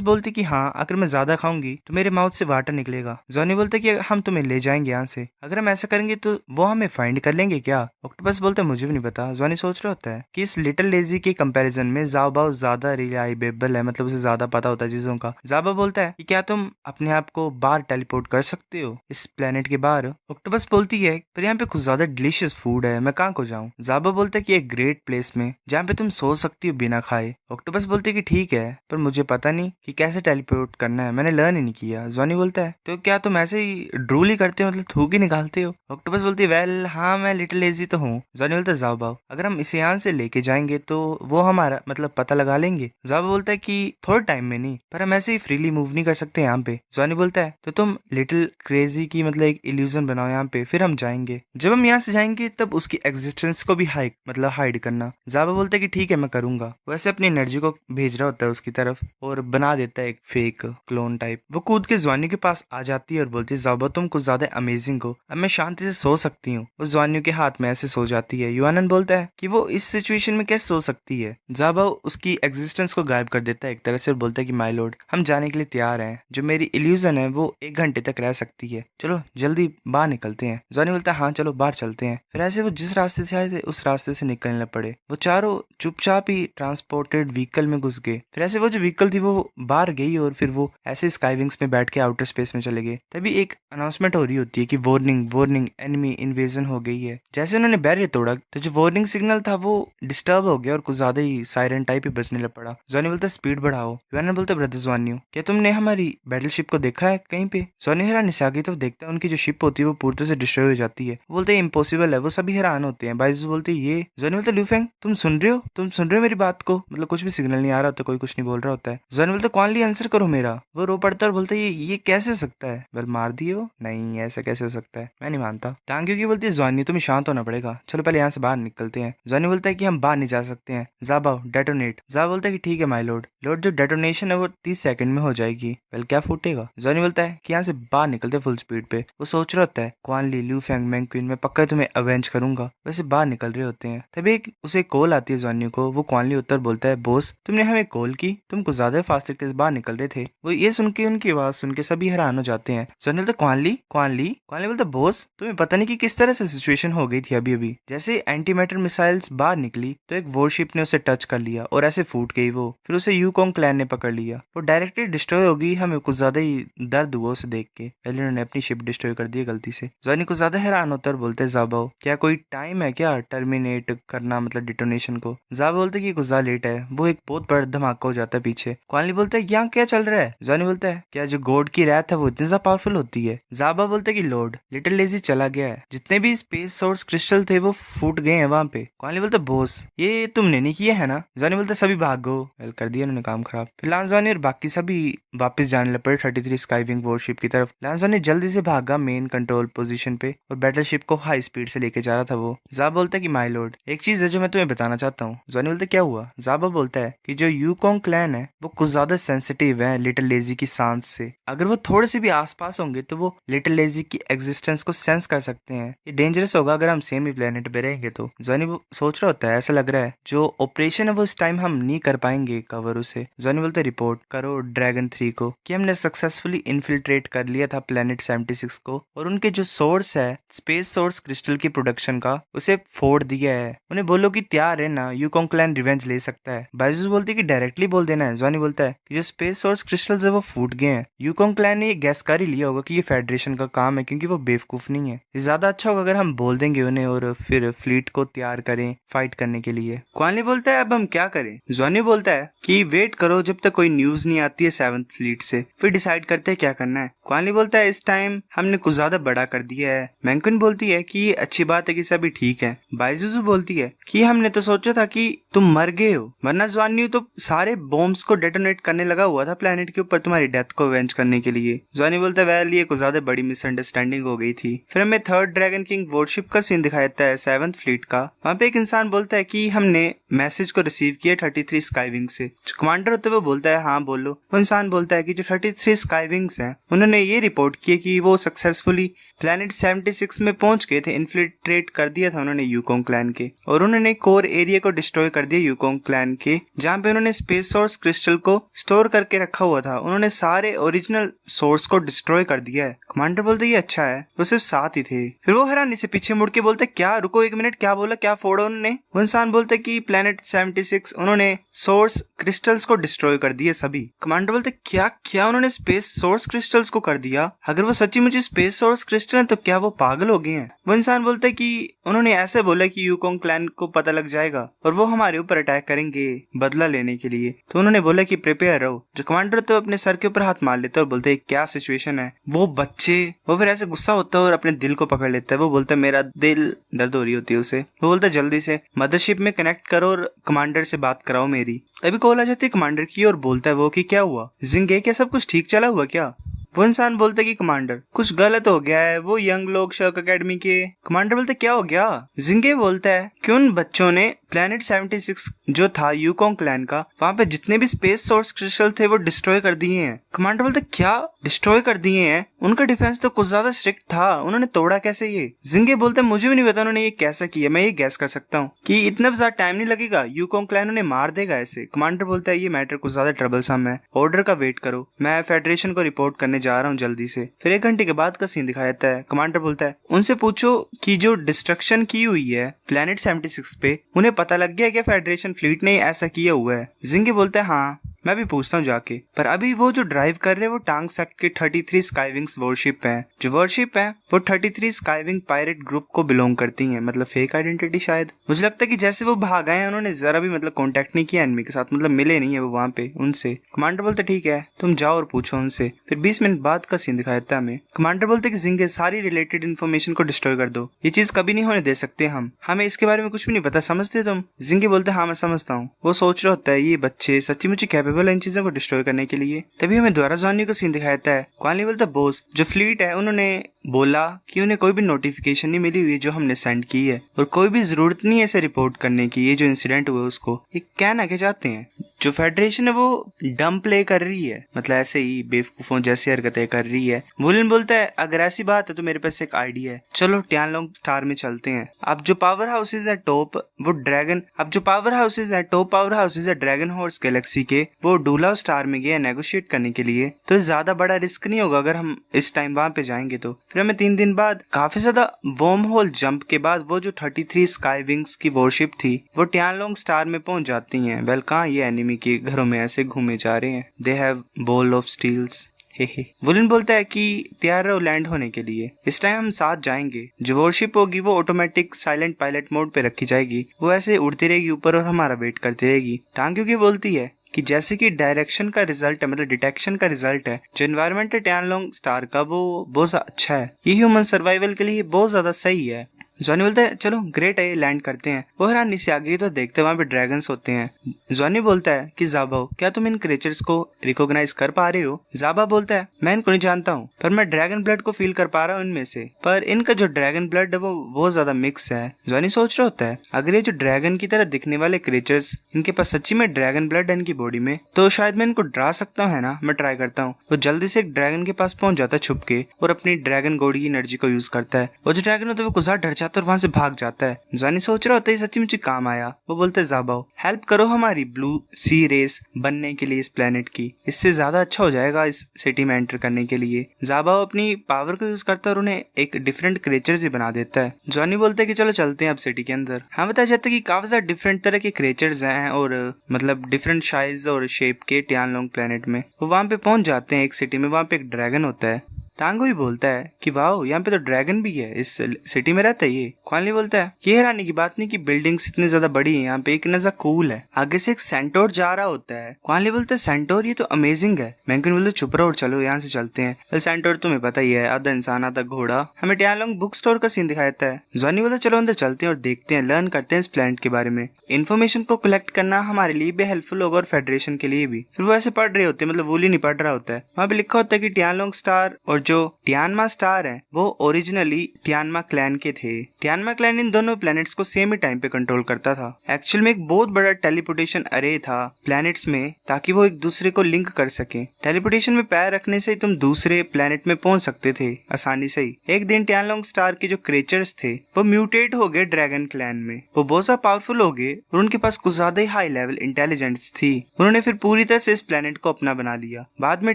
बोलती कि हाँ अगर मैं ज्यादा खाऊंगी तो मेरे माउथ से वाटर निकलेगा। जॉनी बोलता है कि हम तुम्हें ले जाएंगे यहाँ से, अगर हम ऐसा करेंगे तो वो हमें फाइंड कर लेंगे क्या? ऑक्टोपस बोलता है मुझे भी नहीं पता। जॉनी सोच रहा होता है कि इस लिटिल लेजी के कंपैरिजन में जाओबाओ ज्यादा रिलायबल है, मतलब उसे ज्यादा पता होता है चीजों का। जाबा बोलता है कि क्या तुम अपने आप को बाहर टेलीपोर्ट कर सकते हो, इस प्लेनेट के बाहर? ऑक्टोपस बोलती है पर यहाँ पे कुछ ज्यादा डिलीशियस फूड है, मैं कहाँ को जाऊँ? जाबा बोलता है कि एक ग्रेट प्लेस में जहाँ पे तुम सो सकती हो बिना खाए। ऑक्टोपस बोलते है कि ठीक है पर मुझे पता नहीं कि कैसे टेलीपोर्ट करना है, मैंने लर्न ही नहीं किया। जॉनी बोलता है तो क्या तुम ऐसे ही ड्रूल ही करते हो, मतलब थूक ही निकालते हो? ऑक्टोपस बोलती है वेल हाँ मैं लिटिल लेजी तो हूँ। जॉनी बोलता है जाओ अगर हम इसे यहाँ से लेके जाएंगे तो वो हमारा मतलब पता लगा लेंगे। जाबा बोलता है कि थोड़े टाइम में नहीं, पर हम ऐसे ही फ्रीली मूव नहीं कर सकते यहाँ पे। जॉनी बोलता है तो तुम लिटिल क्रेजी की मतलब एक इल्यूजन बनाओ यहाँ पे, फिर हम जाएंगे। जब हम यहाँ से जाएंगे तब उसकी एग्जिस्टेंस को भी हाइड करना। जाबा बोलता है कि ठीक है मैं करूंगा। वैसे अपनी एनर्जी को भेज रहा होता है उसकी तरफ और बना देता है एक फेक क्लोन टाइप। वो कूद के ज्वानियों के पास आ जाती है और बोलती है जाबा तुम कुछ ज्यादा अमेजिंग हो, अब मैं शांति से सो सकती हूँ। वो ज्वानियों के हाथ में ऐसे सो जाती है। युआनन बोलता है कि वो इस सिचुएशन में कैसे सो सकती है। जाबा उसकी एग्जिस्टेंस को गायब कर देता है एक तरह से और बोलता है कि माय लॉर्ड हम जाने के लिए तैयार हैं, जो मेरी इल्यूजन है वो 1 घंटे तक रह सकती है, चलो जल्दी बाहर निकलते हैं। जॉनी बोलता है हाँ चलो बाहर चलते हैं। फिर ऐसे वो जिस रास्ते से आए थे उस रास्ते से निकलने पड़े। वो चारों चुपचाप ही ट्रांसपोर्टेड व्हीकल में घुस गए। फिर ऐसे वो जो व्हीकल थी वो बाहर गई और फिर वो ऐसे स्काईविंग्स में बैठ के आउटर स्पेस में चले गए। तभी एक अनाउंसमेंट हो रही होती है कि वार्निंग वार्निंग एनिमी इन्वेजन हो गई है। जैसे उन्होंने बैरियर तोड़ा तो जो वार्निंग सिग्नल था वो डिस्टर्ब हो गया और कुछ ज्यादा ही सायरन टाइप ही बजने लग पड़ा। जॉनी बोलता है स्पीड बढ़ाओ। युआनन बोलता है ब्रदर ज्वानियो क्या तुमने हमारी बैटलशिप को देखा है कहीं पे? जॉनी हैरानी से आगे तो देखता है उनकी जो शिप होती है वो पूरी तरह से डिस्ट्रॉय हो जाती है। बोलते हैं इम्पॉसिबल है, वो सभी हैरान होते हैं। बाइजू बोलते ये। जॉनी बोलता है ल्यूफेंग तुम सुन रहे हो, तुम सुन रहे हो मेरी बात को? मतलब कुछ भी सिग्नल नहीं आ रहा होता, कोई कुछ नहीं बोल रहा होता है। जॉनी बोलता है क्वानली आंसर करो मेरा। वो रो पड़ता है और बोलता है ये कैसे हो सकता है? वेल मार दिए हो? नहीं ऐसा कैसे हो सकता है, मैं नहीं मानता। टांगियो की बोलती है जॉनी तुम्हें शांत होना पड़ेगा, चलो पहले यहाँ से बाहर निकलते हैं। जॉनी बोलता है कि हम बाहर नहीं जा सकते हैं। जाबाओ डेटोनेट। जाबा बोलता है कि ठीक है माय लॉर्ड। लॉर्ड जो डेटोनेशन है वो 30 सेकंड में हो जाएगी। वेल क्या फूटेगा? जॉनी बोलता है कि यहाँ से बाहर निकलते फुल स्पीड पे। वो सोच रहा होता है क्वानली ल्यूफेंग मैंक्विन मैं पक्का तुम्हें अवेंज करूंगा। वैसे बाहर निकल रहे होते हैं तभी एक उसे कॉल आती है जॉनी को। वो क्वानली उत्तर बोलता है बॉस तुमने हमें कॉल की, तुम कुछ ज्यादा फास्ट तरीके से बाहर निकल रहे थे। वो ये सुन के उनकी आवाज सुन के सभी हैरान हो जाते हैं। जॉनी बोलता क्वानली क्वानली क्वानली बोलता बॉस तुम्हें पता नहीं कि किस तरह से सिचुएशन हो गई थी अभी अभी। जैसे एंटी मैटर मिसाइल्स बाहर निकली तो एक वॉरशिप ने उसे टच कर लिया और ऐसे फूट गई वो। फिर उसे यूकोंग क्लैन ने पकड़ लिया। वो डायरेक्टली डिस्ट्रॉय होगी। हमें कुछ ज्यादा ही दर्द हुआ उसे देख के। पहले उन्होंने अपनी शिप डिस्ट्रॉय कर दी गलती से। जॉनी को ज्यादा हैरान होता है और बोलते जाबाओ क्या कोई टाइम है क्या टर्मिनेट करना, मतलब डिटोनेशन को? जाबा बोलते कि कुछ ज्यादा लेट है। वो एक बहुत बड़ा धमाका हो जाता है पीछे। क्वानली बोलता है यहाँ क्या चल चल रहा है? जॉनी बोलता है क्या जो गॉड की रैथ है वो इतनी ज्यादा पावरफुल होती है? जाबा बोलता है कि लॉर्ड, लिटिल लेजी चला गया है, जितने भी स्पेस सोर्स क्रिस्टल थे वो फूट गए हैं वहां पे। क्वानली बोलता है बॉस ये तुमने नहीं किया है ना? जॉनी बोलता है सभी भागो। वेल कर दिया उन्होंने काम खराब। फिर लांस और बाकी सभी वापस जाने लग पड़े 33 स्काईविंग वॉरशिप की तरफ। लांस जल्दी से भागा मेन कंट्रोल पोजीशन पे और बैटलशिप को हाई स्पीड से लेके जा रहा था वो। जाबा बोलता है कि माय लॉर्ड एक चीज है जो मैं तुम्हें बताना चाहता हूँ। जॉनी बोलता है क्या हुआ? जाबा बोलता है कि जो यूकोंग क्लैन है वो कुछ ज्यादा सेंसिटिव है लिटिल लेजी की सांस से। अगर वो थोड़े से भी आसपास होंगे तो वो लिटिल लेजी की एग्जिस्टेंस को सेंस कर सकते हैं। ये डेंजरस होगा अगर हम सेम ही प्लेनेट पे रहेंगे तो। जॉनी सोच रहा होता है ऐसा लग रहा है जो ऑपरेशन है वो इस टाइम हम नहीं कर पाएंगे कवर उसे। जॉनी बोलते रिपोर्ट करो ड्रैगन 3 को कि हमने सक्सेसफुली इन्फिल्ट्रेट कर लिया था प्लेनेट 76 को और उनके जो सोर्स है स्पेस सोर्स क्रिस्टल की प्रोडक्शन का उसे फोड़ दिया है। उन्हें बोलो कि तैयार है ना, यूकोंग क्लैन रिवेंज ले सकता है। बाइजूस बोलती है कि डायरेक्टली बोल देना है। जॉनी बोलता है कि जो स्पेस सोर्स क्रिस्टल्स है वो फूट गए हैं। यूकोंग क्लैन ने ये गैस कर ही लिया होगा कि ये फेडरेशन का काम है क्योंकि वो बेवकूफ नहीं है। ये ज्यादा अच्छा होगा अगर हम बोल देंगे उन्हें और फिर फ्लीट को तैयार करें फाइट करने के लिए। क्वानली बोलता है अब हम क्या करें? जॉनी बोलता है कि वेट करो जब तक कोई न्यूज नहीं आती है 7th फ्लीट से, फिर डिसाइड करते हैं क्या करना है। क्वानली बोलता है इस टाइम हमने कुछ ज्यादा बड़ा कर दिया है। मैंकुन बोलती है कि ये अच्छी बात है कि सभी ठीक है। बाइजुजू बोलती है कि हमने तो सोचा था कि तुम मर गए हो, वरना जॉनी तो सारे बॉम्ब्स को डेटोनेट करने लगा हुआ था प्लेनेट के ऊपर तुम्हारी डेथ को अवेंज करने के लिए। जॉनी बोलता है वेल ये कुछ ज्यादा बड़ी मिसअंडरस्टैंडिंग हो गई थी। फिर हमें 3rd ड्रैगन किंग वॉरशिप का सीन दिखाया जाता है 7th फ्लीट का। वहाँ पे एक इंसान बोलता है कि हमने मैसेज को रिसीव किया 33 स्काईविंग से। जो कमांडर होता है वो बोलता है हाँ बोलो। वो इंसान बोलता है कि जो 33 स्काईविंग्स हैं उन्होंने ये रिपोर्ट किया कि वो सक्सेसफुली प्लेनेट 76 में पहुंच गए थे। इन्फिल्ट्रेट कर दिया था उन्होंने यूकोंग क्लैन के और उन्होंने कोर एरिया को डिस्ट्रॉय कर दिया यूकोंग क्लैन के, जहाँ पे उन्होंने स्पेस सोर्स क्रिस्टल को स्टोर करके रखा हुआ था। उन्होंने सारे ओरिजिनल सोर्स को डिस्ट्रॉय कर दिया है। कमांडर बोलते ये अच्छा है, वो सिर्फ 7 ही थे। फिर वो हैरानी से पीछे मुड़ के बोलते क्या रुको एक मिनट, क्या बोला, क्या फोड़ा उन्होंने? वो इंसान बोलते कि प्लेनेट 76 उन्होंने सोर्स क्रिस्टल्स को डिस्ट्रॉय कर दिए सभी। कमांडर बोलते क्या क्या उन्होंने स्पेस सोर्स क्रिस्टल्स को कर दिया? अगर वो सच्ची मुझे स्पेस सोर्स क्रिस्टल है तो क्या वो पागल हो गए हैं? वो इंसान बोलता है कि उन्होंने ऐसे बोला कि यूकोंग क्लैन को पता लग जाएगा और वो हमारे ऊपर अटैक करेंगे बदला लेने के लिए, तो उन्होंने बोला कि प्रिपेयर रहो। जो कमांडर तो अपने सर के ऊपर हाथ मार लेते और बोलते क्या सिचुएशन है। वो बच्चे वो फिर ऐसे गुस्सा होता है और अपने दिल को पकड़ लेता है। वो बोलता है मेरा दिल दर्द हो रही होती है उसे। वो बोलता है जल्दी से मदरशिप में कनेक्ट करो और कमांडर से बात कराओ मेरी। तभी कॉल आ जाती है कमांडर की और बोलता है वो कि क्या हुआ जिंगे, क्या सब कुछ ठीक चला हुआ क्या? वो इंसान बोलते कि कमांडर कुछ गलत हो गया है, वो यंग लोग शर्क एकेडमी के। कमांडर बोलते क्या हो गया? जिंगे बोलता है कि उन बच्चों ने प्लेनेट 76 जो था यूकोंग क्लैन का, वहाँ पे जितने भी स्पेस सोर्स क्रिस्टल थे वो डिस्ट्रॉय कर दिए हैं। कमांडर बोलते क्या डिस्ट्रॉय कर दिए हैं? उनका डिफेंस तो कुछ ज्यादा स्ट्रिक्ट था, उन्होंने तोड़ा कैसे ये? जिंगे बोलते मुझे भी नहीं पता उन्होंने ये कैसा किया, मैं ये गैस कर सकता हूँ कि इतना ज्यादा टाइम नहीं लगेगा, यूकोंग क्लैन उन्हें मार देगा ऐसे। कमांडर बोलता है ये मैटर कुछ ज्यादा ट्रबलसम है, ऑर्डर का वेट करो, मैं फेडरेशन को रिपोर्ट करने जा रहा हूँ जल्दी से। फिर 1 घंटे के बाद का सीन दिखाया जाता है। कमांडर बोलता है उनसे पूछो कि जो डिस्ट्रक्शन की हुई है प्लेनेट 76 पे, उन्हें पता लग गया कि फेडरेशन फ्लीट ने ऐसा किया हुआ है। जिंगे बोलता है हाँ मैं भी पूछता हूँ जाके। पर अभी वो जो ड्राइव कर रहे हैं वो टांग सेक्ट के 33 स्काईविंग्स वॉरशिप है। जो वॉरशिप है वो 33 स्काईविंग पायरेट ग्रुप को बिलोंग करती है, मतलब फेक आइडेंटिटी शायद। मुझे लगता है कि जैसे वो भाग आए उन्होंने जरा भी मतलब कांटेक्ट नहीं किया एनिमी के साथ, मतलब मिले नहीं है वो वहाँ पे उनसे। कमांडर बोलते ठीक है तुम जाओ और पूछो उनसे। फिर 20 मिनट बाद का सीन दिखाया था हमें। कमांडर बोलते कि जिंगे सारी रिलेटेड इन्फॉर्मेशन को डिस्ट्रॉय कर दो, ये चीज कभी नहीं होने दे सकते हम, हमें इसके बारे में कुछ भी नहीं पता, समझते तुम? जिंगे बोलते हाँ मैं समझता हूँ। वो सोच रहा होता है ये बच्चे सच्ची मुझे कैपेबल है इन चीजों को डिस्ट्रॉय करने के लिए। तभी हमें द्वारा जॉनी का सीन दिखाया जाता है। क्वानली बोलता है बॉस जो फ्लीट है उन्होंने बोला कि उन्हें कोई भी नोटिफिकेशन नहीं मिली हुई है जो हमने सेंड की है और कोई भी जरूरत नहीं है इसे रिपोर्ट करने की, ये जो इंसिडेंट हुआ उसको। ये कहना क्या चाहते हैं? जो फेडरेशन है वो डम प्ले कर रही है, मतलब ऐसे ही बेवकूफों जैसी हरकतें कर रही है। वुलन बोलता है अगर ऐसी बात है तो मेरे पास एक आइडिया है, चलो टियानलोंग स्टार में चलते हैं। अब जो पावर हाउसेज है टॉप वो ड्रैगन, अब जो पावर हाउसेज है टॉप पावर हाउसेज है ड्रैगन हॉर्स गैलेक्सी के, वो डूला स्टार में गए नेगोशिएट करने के लिए। तो ज्यादा बड़ा रिस्क नहीं होगा अगर हम इस टाइम वहां पे जाएंगे तो। फिर हमें 3 दिन बाद काफी ज्यादा वर्म होल जंप के बाद वो जो 33 स्काई विंग्स की वॉरशिप थी वो टियानलोंग स्टार में पहुंच जाती हैं। वेल कहाँ ये एनिमी के घरों में ऐसे घूमे जा रहे हैं। They have ball of steels. Hey. Wulin बोलता है कि तैयार रहो लैंड होने के लिए, इस टाइम हम साथ जाएंगे। जो वॉरशिप होगी वो ऑटोमेटिक साइलेंट पायलट मोड पे रखी जाएगी, वो ऐसे उड़ती रहेगी ऊपर और हमारा वेट करती रहेगी। टांग क्योंकि बोलती है कि जैसे कि डायरेक्शन का रिजल्ट है, मतलब डिटेक्शन का रिजल्ट है, जो एनवायरमेंट है टियानलोंग स्टार का वो बहुत अच्छा है, ये ह्यूमन सर्वाइवल के लिए बहुत ज्यादा सही है। जॉनी बोलता है चलो ग्रेट है, लैंड करते हैं। वो हैरानी से आगे तो देखते वहाँ पे ड्रैगन्स होते हैं। जॉनी बोलता है कि जाबा क्या तुम इन क्रिएचर्स को रिकॉग्नाइज कर पा रहे हो? जाबा बोलता है मैं इनको नहीं जानता हूँ, पर मैं ड्रैगन ब्लड को फील कर पा रहा हूँ इनमें से, पर इनका जो ड्रैगन ब्लड है वो बहुत ज्यादा मिक्स है। जॉनी सोच रहा होता है अगर ये जो ड्रैगन की तरह दिखने वाले क्रिएचर्स इनके पास सच्ची में ड्रैगन ब्लड है इनकी बॉडी में, तो शायद मैं इनको डरा सकता हूँ, है ना? मैं ट्राई करता हूँ। वो जल्दी से एक ड्रैगन के पास पहुंच जाता है छुप के और अपनी ड्रैगन गोडी की एनर्जी को यूज करता है। वो जो ड्रैगन होता है वो गुजार डर जाता है और वहां से भाग जाता है। जॉनी सोच रहा होता है सच्ची मुझे काम आया। वो बोलते जाबाओ हेल्प करो हमारी ब्लू सी रेस बनने के लिए इस प्लेनेट की, इससे ज्यादा अच्छा हो जाएगा इस सिटी में एंटर करने के लिए। जाबाओ अपनी पावर को यूज करता है और उन्हें एक डिफरेंट क्रिएचर्स ही बना देता है। जॉनी बोलते है कि चलो चलते हैं अब सिटी के अंदर। हाँ बताया जाता है कि काफी ज्यादा डिफरेंट तरह के क्रिएचर्स हैं और मतलब डिफरेंट साइज और शेप के टियानलोंग प्लेनेट में। वो वहां पे पहुंच जाते हैं एक सिटी में, वहां पे एक ड्रैगन होता है। टांगो भी बोलता है कि वाओ यहाँ पे तो ड्रैगन भी है, इस सिटी में रहता है ये। क्वानली बोलता है कि हैरानी की बात नहीं कि बिल्डिंग्स इतनी ज्यादा बड़ी है, यहाँ पे एक नजा कूल है। आगे से एक सेंटोर जा रहा होता है। क्वानली बोलता है सेंटोर ये तो अमेजिंग है। मैंकिन बोलते चुप रहो और चलो यहाँ से चलते हैं। सेंटोर तुम्हें पता ही है, आधा इंसान आधा घोड़ा। हमें टियानलोंग बुक स्टोर का सीन दिखाया जाता है। जॉनी बोलता चलो अंदर चलते हैं और देखते हैं, लर्न करते हैं इस प्लेनेट के बारे में। इन्फॉर्मेशन को कलेक्ट करना हमारे लिए भी हेल्पफुल होगा और फेडरेशन के लिए भी। फिर वो ऐसे पढ़ रहे होते हैं, मतलब वूली नहीं पढ़ रहा होता है। वहाँ पे लिखा होता है कि टियानलोंग स्टार और जो टियानमा स्टार है वो ओरिजिनली टियानमा क्लैन के थे। टियानमा क्लैन इन दोनों प्लैनेट्स को सेम ही टाइम पे कंट्रोल करता था। एक्चुअल में एक बहुत बड़ा टेलीपोर्टेशन अरे था प्लैनेट्स में, ताकि वो एक दूसरे को लिंक कर सके। टेलीपोर्टेशन में पैर रखने से तुम दूसरे प्लैनेट में पहुंच सकते थे आसानी से ही। एक दिन टियानलोंग स्टार के जो क्रिएचर्स थे वो म्यूटेट हो गए ड्रैगन क्लैन में। वो बहुत ज्यादा पावरफुल हो गए और उनके पास कुछ ज्यादा ही हाई लेवल इंटेलिजेंस थी। उन्होंने फिर पूरी तरह से इस प्लैनेट को अपना बना लिया। बाद में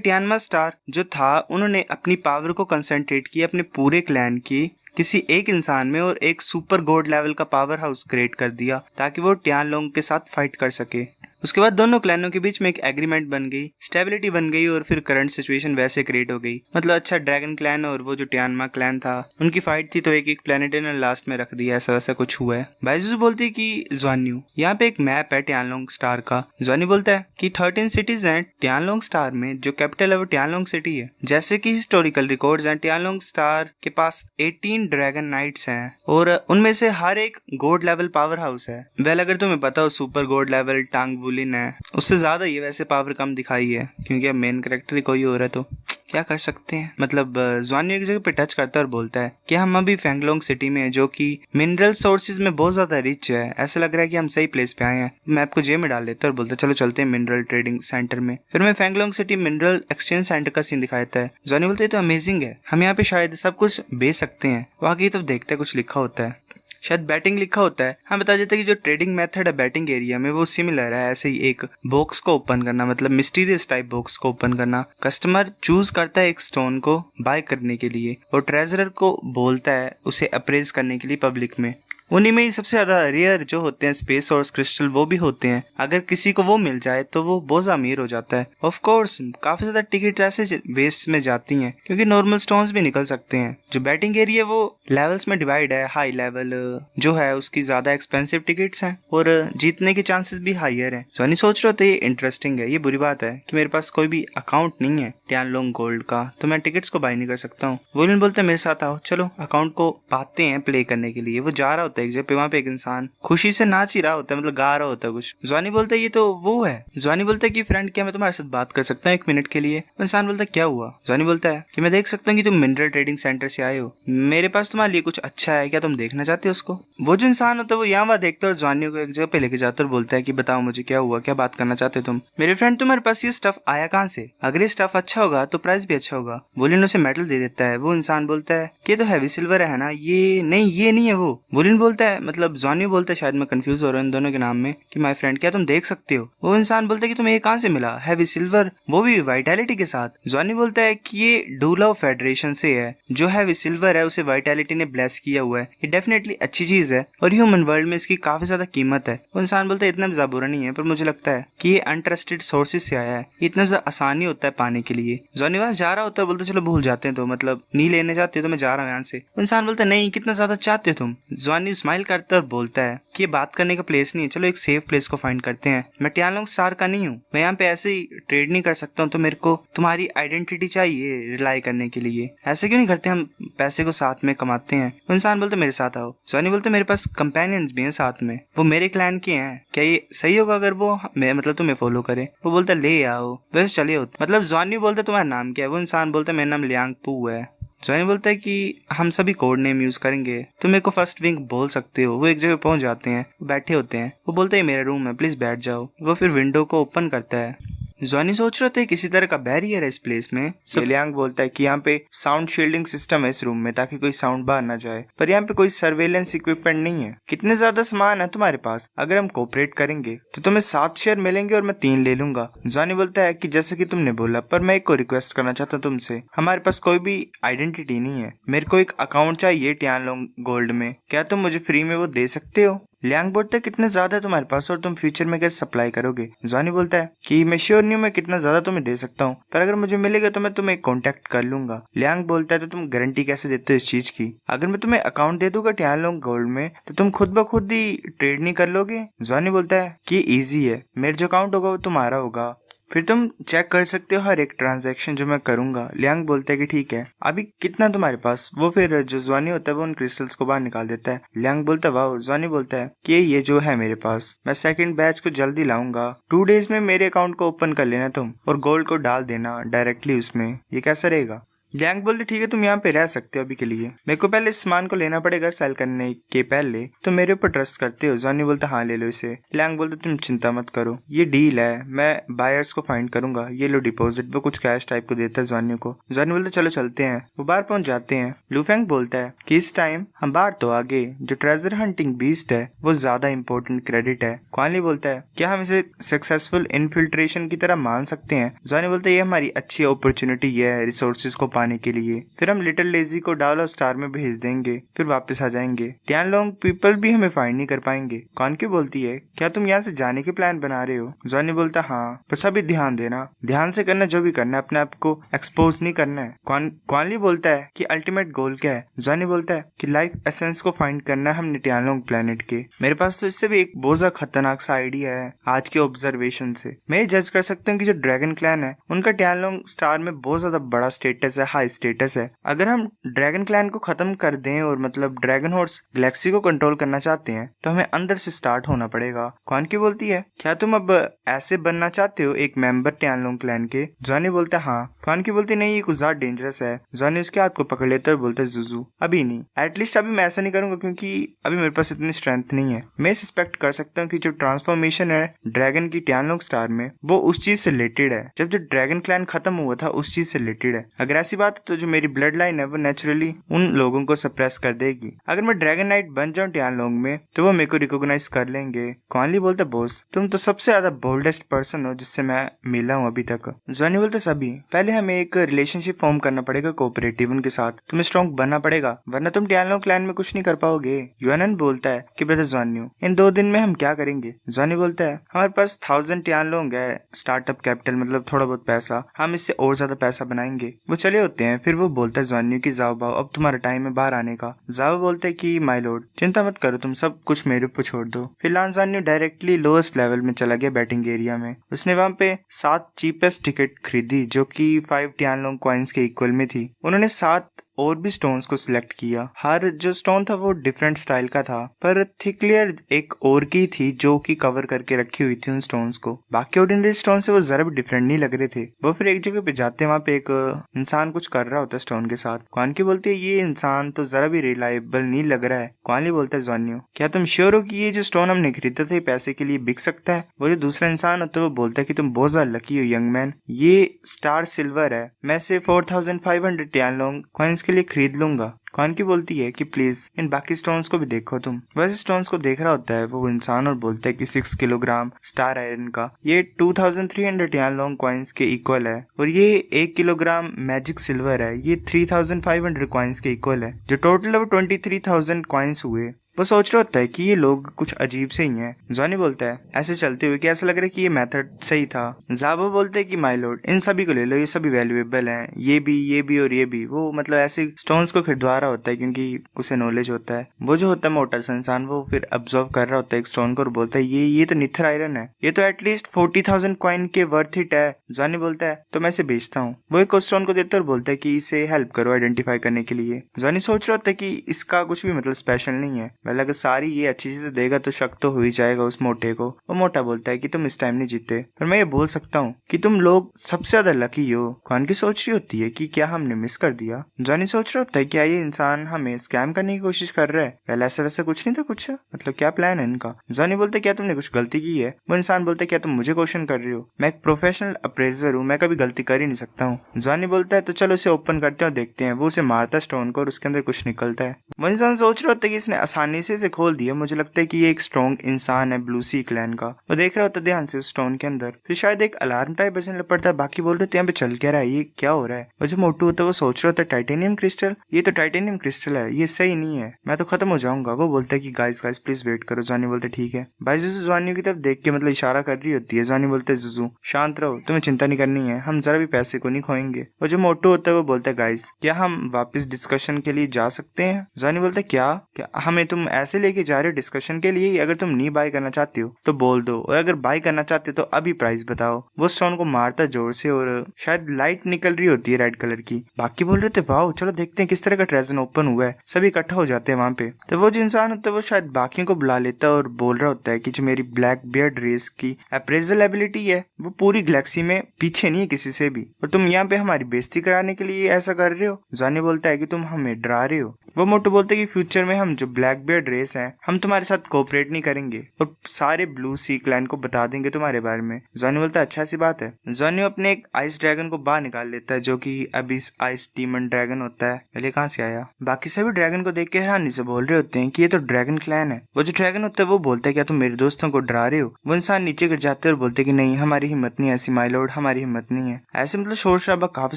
टियानमा स्टार जो था उन्होंने अपनी पावर को कंसंट्रेट किया अपने पूरे क्लैन की किसी एक इंसान में और एक सुपर गॉड लेवल का पावर हाउस क्रिएट कर दिया ताकि वो टियानलोंग के साथ फाइट कर सके। उसके बाद दोनों क्लैनों के बीच में एक एग्रीमेंट बन गई, स्टेबिलिटी बन गई और फिर करंट सिचुएशन वैसे क्रिएट हो गई। मतलब अच्छा ड्रैगन क्लैन और वो जो टियानमा क्लैन था उनकी फाइट थी, तो एक एक प्लेनेट इन्होंने लास्ट में रख दिया, ऐसा वैसा कुछ हुआ है। बाइजू बोलती है कि ज़्वान्यू यहाँ पे एक मैप है टियानलोंग स्टार का। ज़्वानी बोलता है कि 13 सिटीज हैं टियानलोंग स्टार में, जो कैपिटल है वो टियानलोंग सिटी है। जैसे कि हिस्टोरिकल रिकॉर्ड्स हैं, टियानलोंग स्टार के पास 18 ड्रैगन नाइट्स हैं और उनमें से हर एक गॉड लेवल पावर हाउस है। वेल अगर तुम्हें पता हो सुपर गॉड लेवल टांग वुलिन है, उससे ज्यादा ये वैसे पावर कम दिखाई है क्योंकि अब मेन कैरेक्टर ही कोई हो रहा है, तो क्या कर सकते हैं। मतलब ज़्वान्यू एक जगह पे टच करता है और बोलता है कि हम अभी फेंगलोंग सिटी में है जो कि मिनरल सोर्सेज में बहुत ज्यादा रिच है। ऐसा लग रहा है कि हम सही प्लेस पे आए हैं। मैप को जेब में डाल देता है और बोलता है चलो चलते हैं मिनरल ट्रेडिंग सेंटर में। फिर मैं फेंगलोंग सिटी मिनरल एक्सचेंज सेंटर का सीन दिखाता है। ज़्वान्यू बोलते है तो अमेजिंग है, हम यहाँ पे शायद सब कुछ बेच सकते हैं। वहाँ तो देखते हैं कुछ लिखा होता है, शायद बैटिंग लिखा होता है। हाँ बता देते कि जो ट्रेडिंग मेथड है बैटिंग एरिया में वो सिमिलर है, ऐसे ही एक बॉक्स को ओपन करना, मतलब मिस्टीरियस टाइप बॉक्स को ओपन करना। कस्टमर चूज करता है एक स्टोन को बाय करने के लिए और ट्रेजरर को बोलता है उसे अप्रेज करने के लिए पब्लिक में। उन्हीं में ही सबसे ज्यादा रेयर जो होते हैं स्पेस और क्रिस्टल वो भी होते हैं। अगर किसी को वो मिल जाए तो वो बहुत अमीर हो जाता है। ऑफ कोर्स काफी ज्यादा टिकट ऐसे वेस्ट में जाती हैं क्योंकि नॉर्मल स्टोन्स भी निकल सकते हैं। जो बैटिंग एरिया वो लेवल्स में डिवाइड है। हाई लेवल जो है उसकी ज्यादा एक्सपेंसिव टिकट्स हैं और जीतने के चांसेस भी हाइयर हैं। तो नहीं सोच रहे हो तो ये इंटरेस्टिंग है। ये बुरी बात है कि मेरे पास कोई भी अकाउंट नहीं है टियानलोंग गोल्ड का, तो मैं टिकट्स को बाय नहीं कर सकता हूँ। वुलिन बोलते हैं मेरे साथ आओ, चलो अकाउंट को पाते हैं प्ले करने के लिए। वो जा रहा एक जगह पे, वहाँ पे एक इंसान खुशी से नाच ही रहा होता है, मतलब गा रहा होता है कुछ। ज़्वानी बोलता है ये तो वो है। ज़्वानी बोलता है कि फ्रेंड क्या मैं तुम्हारे साथ बात कर सकता हूँ 1 मिनट के लिए? इंसान बोलता है क्या हुआ? ज़्वानी बोलता है कि मैं देख सकता हूँ कि तुम मिनरल ट्रेडिंग सेंटर से आए हो, मेरे पास तुम्हारे लिए कुछ अच्छा है, क्या तुम देखना चाहते हो उसको? वो जो इंसान होता है वो यहाँ वहाँ देखता है और ज़्वानी को एक जगह पे लेके जाता है और बोलता है कि बताओ मुझे क्या हुआ, क्या बात करना चाहते हो तुम? मेरे फ्रेंड तुम्हारे पास ये स्टफ आया कहाँ से? अगर ये स्टफ अच्छा होगा तो प्राइस भी अच्छा होगा। वुलिन उसे मेटल दे देता है। वो इंसान बोलता है कि ये तो हैवी सिल्वर है ना? ये नहीं है वो। वुलिन बोलता है मतलब जॉनी बोलता है, शायद मैं कंफ्यूज हो रहा हूँ इन दोनों के नाम में, कि माय फ्रेंड क्या तुम देख सकते हो। वो इंसान बोलता है कि तुम्हें ये कहाँ से मिला, हैवी सिल्वर, वो भी वाइटैलिटी के साथ। जॉनी बोलता है कि ये डूलाव फेडरेशन से है, जो हैवी सिल्वर है उसे वाइटैलिटी ने ब्लेस किया हुआ है, ये डेफिनेटली अच्छी चीज है और ह्यूमन वर्ल्ड में इसकी काफी ज्यादा कीमत है। वो इंसान बोलता है इतना ज्यादा बुरा नहीं है, पर मुझे लगता है कि ये अनट्रस्टेड सोर्सेज से आया है, इतना ज्यादा आसानी होता है पाने के लिए। जॉनी वहां जा रहा होता है, बोलते चलो भूल जाते हैं, तो मतलब नहीं लेने जाते तो मैं जा रहा हूँ यहाँ से। इंसान बोलता है नहीं, कितना ज्यादा चाहते हो तुम। जॉनी स्माइल करता है और बोलता है कि ये बात करने का प्लेस नहीं है, चलो एक सेफ प्लेस को फाइंड करते हैं। मैं टियानलोंग स्टार का नहीं हूँ, मैं यहाँ पे ऐसे ही ट्रेड नहीं कर सकता हूँ, तो मेरे को तुम्हारी आइडेंटिटी चाहिए रिलाई करने के लिए। ऐसे क्यों नहीं करते, हम पैसे को साथ में कमाते हैं। इंसान बोलते मेरे साथ आओ। जॉनी बोलते मेरे पास कंपेनियंस भी हैं साथ में, वो मेरे क्लैन के हैं, क्या ये सही होगा अगर वो मैं मतलब तुम्हें फॉलो करे। वो बोलता ले आओ, वैसे चले होते। मतलब जॉनी बोलता तुम्हारा नाम क्या है। वो इंसान बोलता मेरा नाम लियांग पू है। जॉनी बोलता है कि हम सभी कोड नेम यूज करेंगे, तुम मेरे को फर्स्ट विंग बोल सकते हो। वो एक जगह पहुंच जाते हैं, वो बैठे होते हैं। वो बोलते है मेरा रूम है, प्लीज बैठ जाओ। वो फिर विंडो को ओपन करता है। जॉनी सोच रहे थे किसी तरह का बैरियर है इस प्लेस में। लियांग बोलता है कि यहाँ पे साउंड शील्डिंग सिस्टम है इस रूम में, ताकि कोई साउंड बाहर ना जाए, पर यहाँ पे कोई सर्वेलेंस इक्विपमेंट नहीं है। कितने ज्यादा सामान है तुम्हारे पास, अगर हम कोऑपरेट करेंगे तो तुम्हें 7 शेयर मिलेंगे और मैं 3 ले लूंगा। जॉनी बोलता है कि जैसे कि तुमने बोला, पर मैं एक को रिक्वेस्ट करना चाहता हूँ तुमसे, हमारे पास कोई भी आइडेंटिटी नहीं है, मेरे को एक अकाउंट चाहिए टियानलोंग गोल्ड में, क्या तुम मुझे फ्री में वो दे सकते हो। लियांग बोलता है कितने ज्यादा है तुम्हारे पास और तुम फ्यूचर में कैसे सप्लाई करोगे। जॉनी बोलता है कि मैं श्योर नहीं हूँ मैं कितना ज्यादा तुम्हें दे सकता हूँ, पर अगर मुझे मिलेगा तो मैं तुम्हें कांटेक्ट कर लूंगा। लियांग बोलता है तो तुम गारंटी कैसे देते हो इस चीज की, अगर मैं तुम्हें अकाउंट दे दूंगा टियानलोंग गोल्ड में तो तुम खुद ब खुद ही ट्रेड नहीं कर लोगे। जॉनी बोलता है कि इजी है, मेरा जो अकाउंट होगा वो तुम्हारा होगा, फिर तुम चेक कर सकते हो हर एक ट्रांजैक्शन जो मैं करूंगा। लियांग बोलता है कि ठीक है, अभी कितना तुम्हारे पास। वो फिर जो जॉनी होता है वो उन क्रिस्टल्स को बाहर निकाल देता है। लियांग बोलता है वाह। जॉनी बोलता है कि ये जो है मेरे पास, मैं सेकंड बैच को जल्दी लाऊंगा, 2 डेज में मेरे अकाउंट को ओपन कर लेना तुम और गोल्ड को डाल देना डायरेक्टली उसमें, ये कैसा रहेगा। लियांग बोलते ठीक है, तुम यहाँ पे रह सकते हो अभी के लिए, मेरे को पहले इस सामान को लेना पड़ेगा सेल करने के पहले, तो मेरे ऊपर ट्रस्ट करते हो। जॉनी बोलता हाँ ले लो इसे। लियांग बोलते तुम चिंता मत करो, ये डील है, मैं बायर्स को फाइंड करूंगा, ये लो डिपॉजिट। वो कुछ कैश टाइप को देता है जॉनी को। जॉनी बोलते चलो चलते हैं। वो बाहर पहुंच जाते हैं। लूफेंग बोलता है कि इस टाइम हम बाहर तो आगे, जो ट्रेजर हंटिंग बीस्ट है वो ज्यादा इंपॉर्टेंट क्रेडिट है। क्वानली बोलता है क्या हम इसे सक्सेसफुल इनफिल्ट्रेशन की तरह मान सकते हैं। जॉनी बोलता है ये हमारी अच्छी अपॉर्चुनिटी है रिसोर्सेज को पाने के लिए, फिर हम लिटिल लेजी को डालो स्टार में भेज देंगे, फिर वापस आ जाएंगे। टियानलोंग पीपल भी हमें फाइंड नहीं कर पाएंगे। क्वानली बोलती है क्या तुम यहाँ से जाने के प्लान बना रहे हो। जॉनी बोलता हाँ, बस अभी ध्यान देना, ध्यान से करना जो भी करना है, अपने आप को एक्सपोज नहीं करना है। क्वानली बोलता है कि अल्टीमेट गोल क्या है। जॉनी बोलता है कि लाइफ एसेंस को फाइंड करना है हमने टियानलोंग प्लेनेट के। मेरे पास तो इससे भी एक बहुत ज्यादा खतरनाक सा आइडिया है आज के ऑब्जर्वेशन से। मैं ये जज कर सकता हूँ कि जो ड्रैगन क्लैन है उनका टियानलोंग स्टार में बहुत ज्यादा बड़ा स्टेटस है, हाई स्टेटस है। अगर हम ड्रैगन क्लैन को खत्म कर दें और मतलब ड्रैगन हॉर्स गैलेक्सी को कंट्रोल करना चाहते हैं तो हमें अंदर से स्टार्ट होना पड़ेगा। क्वानकी बोलती है क्या तुम अब ऐसे बनना चाहते हो एक मेंबर टियानलोंग क्लैन के। जॉनी बोलता है हाँ। क्वानकी बोलती नहीं ये कुछ ज्यादा डेंजरस है। जॉनी उसके हाथ को पकड़ लेता है और बोलता है जुजू अभी नहीं, एटलीस्ट अभी मैं ऐसा नहीं करूंगा क्योंकि अभी मेरे पास इतनी स्ट्रेंथ नहीं है। मैं सस्पेक्ट कर सकता हूँ कि जो ट्रांसफॉर्मेशन है ड्रैगन की टियानलोंग स्टार में वो उस चीज से रिलेटेड है, जब जो ड्रैगन क्लैन खत्म हुआ था उस चीज से रिलेटेड है। अगर ऐसी बात है तो जो मेरी ब्लड लाइन है वो नेचुरली उन लोगों को सप्रेस कर देगी। अगर मैं ड्रैगन नाइट बन जाऊं टियानलोंग में तो वो मेरे को रिकॉग्नाइज कर लेंगे। क्वानली बोलता बॉस तुम तो सबसे ज्यादा बोल्डेस्ट पर्सन हो जिससे मैं मिला हूँ अभी तक। जॉनी बोलते सभी पहले हमें एक रिलेशनशिप फॉर्म करना पड़ेगा कोऑपरेटिव उनके साथ, तुम्हें स्ट्रॉन्ग बनना पड़ेगा वरना तुम टियानलोंग क्लैन में कुछ नहीं कर पाओगे। यूएनएन बोलता है कि ब्रदर जॉनी इन 2 दिन में हम क्या करेंगे। जॉनी बोलता है हमारे पास 1000 टियानलोंग है स्टार्टअप कैपिटल, मतलब थोड़ा बहुत पैसा, हम इससे और ज्यादा पैसा बनाएंगे। वो चले होते हैं। फिर वो बोलता है जॉनी की जाओ बाओ अब तुम्हारा टाइम है बाहर आने का। जाओ बोलते है कि माय लॉर्ड चिंता मत करो, तुम सब कुछ मेरे ऊपर छोड़ दो। फिर लांजानी डायरेक्टली लोएस्ट लेवल में चला गया बैटिंग एरिया में। उसने वहाँ पे 7 चीपेस्ट टिकट खरीदी जो कि 5 टियानलोंग कॉइन्स के इक्वल में थी। उन्होंने 7 और भी स्टोन्स को सिलेक्ट किया। हर जो स्टोन था वो डिफरेंट स्टाइल का था, पर थिक लेयर एक और की थी जो कि कवर करके रखी हुई थी उन स्टोन्स को। बाकी ऑर्डिनरी स्टोन से वो जरा भी डिफरेंट नहीं लग रहे थे। वो फिर एक जगह पे जाते हैं, वहाँ पे एक इंसान कुछ कर रहा होता है स्टोन के साथ। क्वानकी बोलती है ये इंसान तो जरा भी रिलायबल नहीं लग रहा है। क्वानली बोलता है जॉनियो क्या तुम श्योर हो कि ये जो स्टोन हमने खरीदा था पैसे के लिए बिक सकता है। वो जो दूसरा इंसान होता है वो बोलता है कि तुम बहुत ज्यादा लकी हो यंग मैन, ये स्टार सिल्वर है, मैं से 4500 टियानलोंग कॉइन्स के लिए खरीद लूंगा। क्वानकी बोलती है कि प्लीज इन बाकी स्टोन्स को भी देखो तुम। वैसे स्टोन्स को देख रहा होता है वो इंसान और बोलता है कि 6 किलोग्राम स्टार आयरन का ये 2300 टियानलोंग कॉइन्स के इक्वल है, और ये 1 किलोग्राम मैजिक सिल्वर है ये 3500 कॉइन्स के इक्वल है, जो टोटल अब 23,000 कॉइन्स हुए। वो सोच रहा होता है कि ये लोग कुछ अजीब से ही हैं। जॉनी बोलता है ऐसे चलते हुए कि ऐसा लग रहा है कि ये मेथड सही था। जाबो बोलते हैं कि माय लॉर्ड इन सभी को ले लो, ये सभी वैल्यूएबल हैं, ये भी और ये भी। वो मतलब ऐसे स्टोन्स को खरीदवा रहा होता है क्योंकि उसे नॉलेज होता है। वो जो होता है मोटा सा इंसान वो फिर ऑब्जर्व कर रहा होता है एक स्टोन को और बोलता है ये तो निथर आयरन है, ये तो एटलीस्ट 40,000 कॉइन के वर्थ इट है। जॉनी बोलता है तो मैं इसे बेचता हूँ। वो एक स्टोन को देता है और बोलता है कि इसे हेल्प करो आइडेंटिफाई करने के लिए। जॉनी सोच रहा होता है कि इसका कुछ भी मतलब स्पेशल नहीं है, मतलब अगर सारी ये अच्छी चीजें देगा तो शक तो हो ही जाएगा उस मोटे को। वो मोटा बोलता है कि तुम इस टाइम नहीं जीते, पर मैं ये बोल सकता हूँ कि तुम लोग सबसे ज्यादा लकी हो। क्वानकी सोच रही होती है कि क्या हमने मिस कर दिया। जॉनी सोच रहा होता है क्या ये इंसान हमें स्कैम करने की कोशिश कर रहा है, पहले ऐसा वैसा कुछ नहीं था कुछ, मतलब क्या प्लान है इनका। जॉनी बोलते क्या तुमने कुछ गलती की है। वो इंसान बोलता है क्या तुम मुझे क्वेश्चन कर रही हो, मैं एक प्रोफेशनल अप्रेजर हूँ, मैं कभी गलती कर ही नहीं सकता हूँ। जॉनी बोलता है तो चलो इसे ओपन करते हैं और देखते हैं। वो उसे मारता है स्टोन को और उसके अंदर कुछ निकलता है। वो इंसान सोच रहा होता है कि इसने आसानी से इसे खोल दिया, मुझे लगता है कि ये एक स्ट्रॉन्ग इंसान है ब्लू सी क्लैन का। वो देख रहा होता है ध्यान से उस स्टोन के अंदर, फिर शायद एक अलार्म टाइप बजने लग पड़ता है। बाकी बोल रहे थे यहाँ पे चल क्या रहा है, ये क्या हो रहा है। वो जो मोटू होता है वो सोच रहा होता है टाइटेनियम क्रिस्टल, ये तो टाइटेनियम क्रिस्टल है, ये सही नहीं है, मैं तो खत्म हो जाऊंगा। वो बोलता है कि गाइस प्लीज वेट करो। जॉनी बोलते ठीक है। भाई जुजू जॉनी की तरफ देख के मतलब इशारा कर रही होती है। जॉनी बोलते है जुजू शांत रहो, तुम्हें चिंता नहीं करनी है, हम जरा भी पैसे को नहीं खोएंगे। वो जो मोटू होता है वो बोलता है गाइस क्या हम वापस डिस्कशन के लिए जा सकते हैं। जॉनी बोलता है क्या हमें तुम ऐसे लेके जा रहे हो डिस्कशन के लिए, अगर तुम नहीं बाय करना चाहते हो तो बोल दो, और अगर बाय करना चाहते हो तो अभी प्राइस बताओ। वो स्टोन को मारता जोर से और शायद लाइट निकल रही होती है रेड कलर की। बाकी बोल रहे थे वाओ चलो देखते हैं किस तरह का ट्रेजर ओपन हुआ है। सभी इकट्ठा हो जाते हैं वहां पे। तो वो जो इंसान होता है वो शायद बाकियों को बुला लेता है और बोल रहा होता है कि जो मेरी ब्लैक बियर्ड रेस की अप्रेजल एबिलिटी है वो पूरी गैलेक्सी में पीछे नहीं है किसी से भी, और तुम यहाँ पे हमारी बेइज्जती कराने के लिए ऐसा कर रहे हो। जॉनी बोलता है कि तुम हमें डरा रहे हो। वो मोटू बोलते हैं कि फ्यूचर में हम जो ब्लैक बियर्ड रेस है हम तुम्हारे साथ कोऑपरेट नहीं करेंगे और सारे ब्लू सी क्लैन को बता देंगे तुम्हारे बारे में। जॉनी बोलता है अच्छा सी बात है। जॉनी अपने एक आइस ड्रैगन को बाहर निकाल लेता है जो कि अबिस आइस डीमन ड्रैगन होता है। पहले कहाँ से आया। बाकी सभी ड्रैगन को देख के हैरानी से बोल रहे होते हैं कि ये तो ड्रैगन क्लैन है। वो जो ड्रैगन होता है वो बोलता है क्या तुम मेरे दोस्तों को डरा रहे हो। वो इंसान नीचे गिर जाते हैं और बोलते कि नहीं हमारी हिम्मत नहीं है ऐसी माय लॉर्ड, हमारी हिम्मत नहीं है। ऐसे मतलब शोर शराबा काफी